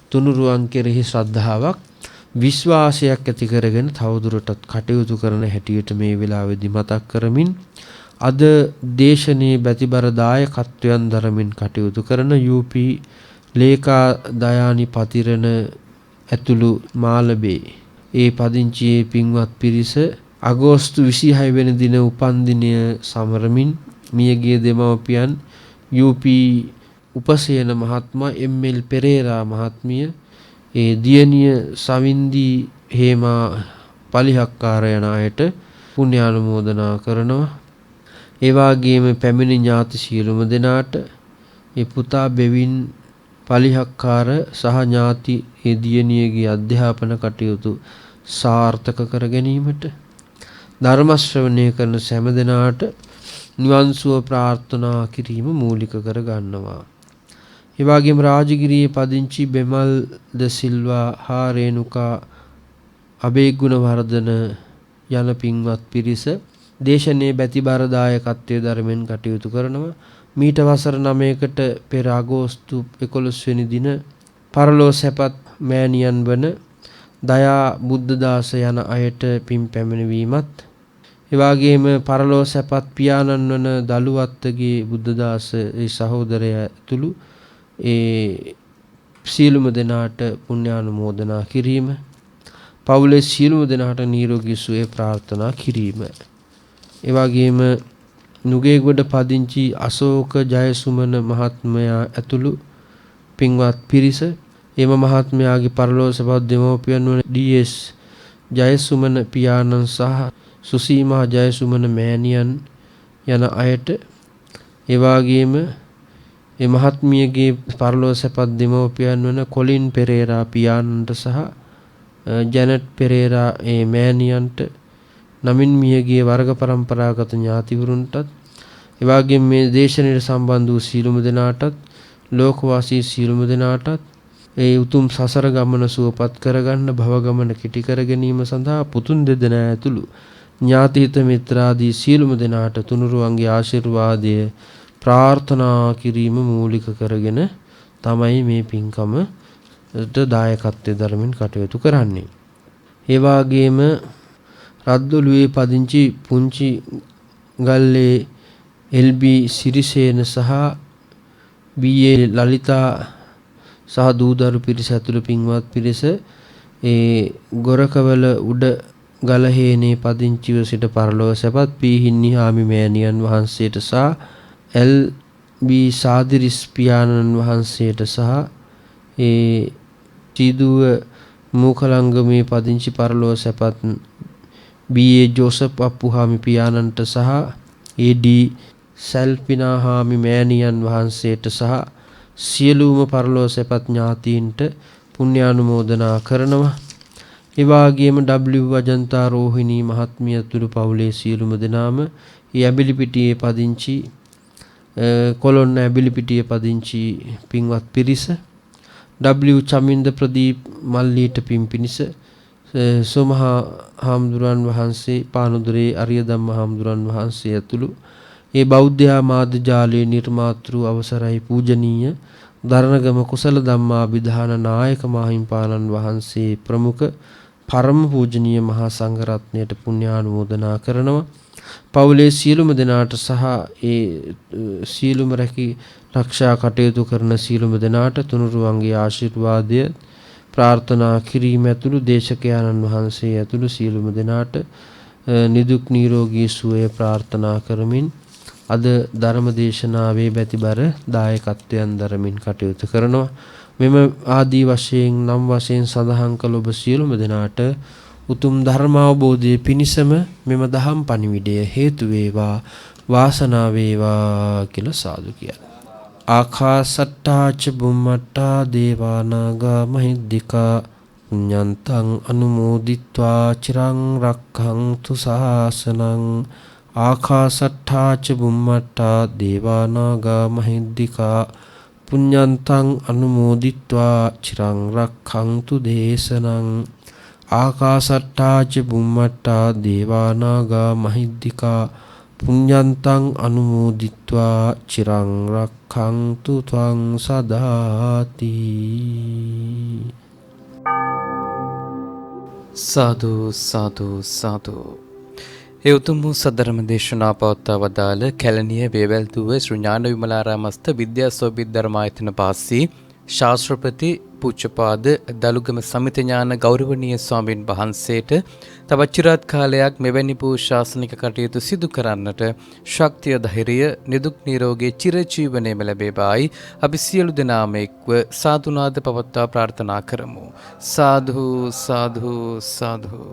තුනුරුවන් කෙරෙහි ශ්‍රද්ධාවක් විශ්වාසයක් ඇති කරගෙන තවදුරටත් කටයුතු කරන හැටියට මේ වෙලාවේදී මතක් කරමින් අද දේශනයේ බැතිබර දායකත්වයන් දරමින් කටයුතු කරන UP ලේකා දයානි පතිරණ ඇතුළු මාළඹේ ඒ පදිංචියේ පින්වත් පිරිස අගෝස්තු 26 වෙනි දින උපන්දිනය සමරමින් මියගිය දෙමව්පියන් UP උපසේන මහත්මයා ML පෙරේරා මහත්මිය ඒ දියණිය සවින්දි හේමා පලිහක්කාර යන අයට පුණ්‍යානුමෝදනා කරනවා. ඒ වගේම පැමිණි ඥාති සියලුම දෙනාට මේ පුතා බෙවින් පලිහක්කාර සහ ඥාති ඒ දියණියගේ අධ්‍යාපන කටයුතු සාර්ථක කර ගැනීමට ධර්ම ශ්‍රවණය කරන සෑම දෙනාට නිවන් සුව ප්‍රාර්ථනා කිරීම මූලික කර ගන්නවා. ඒ වගේම රාජගිරියේ පදිංචි බෙමල් ද සිල්වා හා රේණුකා අබේගුණවර්ධන යන පින්වත් පිරිස දේශනයේ බැතිබර දායකත්වයේ ධර්මෙන් කටයුතු කරනවා. මීට වසර 9කට පෙර අගෝස්තු 11 වෙනි දින පරලෝ සැපත් මෑණියන් වන දයා බුද්ධදාස යන අයට පින් පැමිණවීමත් ඒ වගේම පරලෝ සැපත් පියාණන් වන දලුවත්තගේ බුද්ධදාස ඒ සහෝදරයා ඇතුළු ඒ සියලුම දෙනාට පුණ්‍යානුමෝදනා කිරීම පවුලේ සියලුම දෙනාට නිරෝගී සුවය ප්‍රාර්ථනා කිරීම ඒ වගේම නුගේගොඩ පදිංචි අශෝක ජයසුමන මහත්මයා ඇතුළු පින්වත් පිරිස එම මහත්මයාගේ පරලෝකසපත් දෙමව්පියන් වන DS ජයසුමන පියාණන් සහ සුසීමා ජයසුමන මෑණියන් යන අයට ඒ වගේම ඒ මහත්මියගේ පරලෝකසපත් දෙමව්පියන් වන කොලින් පෙරේරා පියාණන්ට සහ ජැනට් පෙරේරා ඒ මෑණියන්ට නමින් මියගිය වර්ග પરම්පරාගත ඥාතිවරුන්ටත් එවාගෙම මේ දේශනයට සම්බන්ධ වූ සීලුම දෙනාටත් ලෝකවාසී සීලුම දෙනාටත් ඒ උතුම් සසර ගමන සුවපත් කරගන්න භව ගමන කෙටි කර ගැනීම සඳහා පුතුන් දෙදෙනා ඇතුළු ඥාතිහිත මිත්‍රාදී සීලුම දෙනාට තුනුරුවන්ගේ ආශිර්වාදය ප්‍රාර්ථනා කිරීම මූලික කරගෙන තමයි මේ පින්කමට දායකත්වයේ ධර්මින් කටයුතු කරන්නේ. ඒ වාගේම රද්දොළුවේ පදිංචි පුංචි ගල්ලේ LB සිරිසේන සහ BA ලලිතා සහ දූදරු පිරිස ඇතුළු පින්වත් පිරිස ඒ ගොරකවල උඩ ගලහේනේ පදිංචිව සිට පරලොව සැපත් පීහින්නි හාමි මෑණියන් වහන්සේට සහ LB සාදිරිස් පියාණන් වහන්සේට සහ ඒ චීදුව මූකලංගමේ පදිංචි පරලොව සැපත් BA ජෝසප් අප්පුහාමි පියාණන්ට සහ AD සල්පිනා හාමි මෑණියන් වහන්සේට සහ සියලුම පරලොව සැපත් ඥාතීන්ට පුණ්‍යානුමෝදනා කරනවා. ඒ වගේම W අජන්තා රෝහිණී මහත්මිය ඇතුළු පවුලේ සියලුම දෙනාම ඒ ඇබිලිපිටියේ පදිංචි කොළොන්න ඇබිලිපිටියේ පදිංචි පින්වත් පිරිස W චමින්ද ප්‍රදීප් මල්ලීට පිම්පිනිස සෝමහා හාමුදුරන් වහන්සේ පානුදුරේ අරිය ධම්ම හාමුදුරන් වහන්සේ ඇතුළු ඒ බෞද්ධ මාධ්‍ය ජාලයේ නිර්මාතෘ අවසරයි පූජනීය දරණගම කුසල ධම්මාභිධාන නායක මාහිම්පාණන් වහන්සේ ප්‍රමුඛ පරම පූජනීය මහා සංඝරත්නයට පුණ්‍යානුමෝදනා කරනවා. පවුලේ සියලුම දෙනාට සහ ඒ සියලුම රැකී රක්ෂා කටයුතු කරන සියලුම දෙනාට තුනුරුවන්ගේ ආශිර්වාදය ප්‍රාර්ථනා කිරීම ඇතුළු දේශකයන්න් වහන්සේ ඇතුළු සියලුම දෙනාට නිදුක් නිරෝගී සුවය ප්‍රාර්ථනා කරමින් අද ධර්ම දේශනාවේ බැතිබර දායකත්වයන් දරමින් කටයුතු කරනවා. මෙම ආදී වශයෙන් නම් වශයෙන් සඳහන් කළ ඔබ සියලුම දෙනාට උතුම් ධර්මාවබෝධයේ පිණිසම මෙම දහම් පණිවිඩය හේතු වේවා වාසනාව වේවා කියලා සාදු කියනවා. ආකාසට්ටා ච බුම්මට්ටා දේවා නාග මහිද්దికා පුඤ්ඤන්තං අනුමෝදිත්වා චිරං රක්ඛන්තු ශාසනං ආකාසට්ටා ච බුම්මට්ටා දේවා නාග මහිද්దికා පුඤ්ඤන්තං අනුමෝදිත්වා චිරං රක්ඛන්තු දේශනං ආකාසට්ටා ච බුම්මට්ටා දේවා නාග මහිද්దికා පුඤ්ඤන්තං අනුමෝදිත්වා චිරං රක්ඛන්තු ත්වං සදාති. සාදු සාදු සාදු. ඒ උතුම් වූ සද්ධර්ම දේශනා පවත්වා වදාළ කැලණිය වේවැල්දුව ශ්‍රී ඥාන විමලාරාමස්ත විද්‍යාසෝභිත ධර්මායතන පාසී ශාස්ත්‍රපති පූජ්‍යපාද දලුගම සමිත ඥාන ගෞරවනීය ස්වාමින් වහන්සේට තවත් চিරාත් කාලයක් මෙවැනි වූ ශාසනික කටයුතු සිදු කරන්නට ශක්තිය ධෛර්යය නිදුක් නිරෝගී චිරජීවනයේම ලැබේවායි අපි සියලු දෙනාම එක්ව සාදුනාද පවත්වා ප්‍රාර්ථනා කරමු. සාදු සාදු සාදු.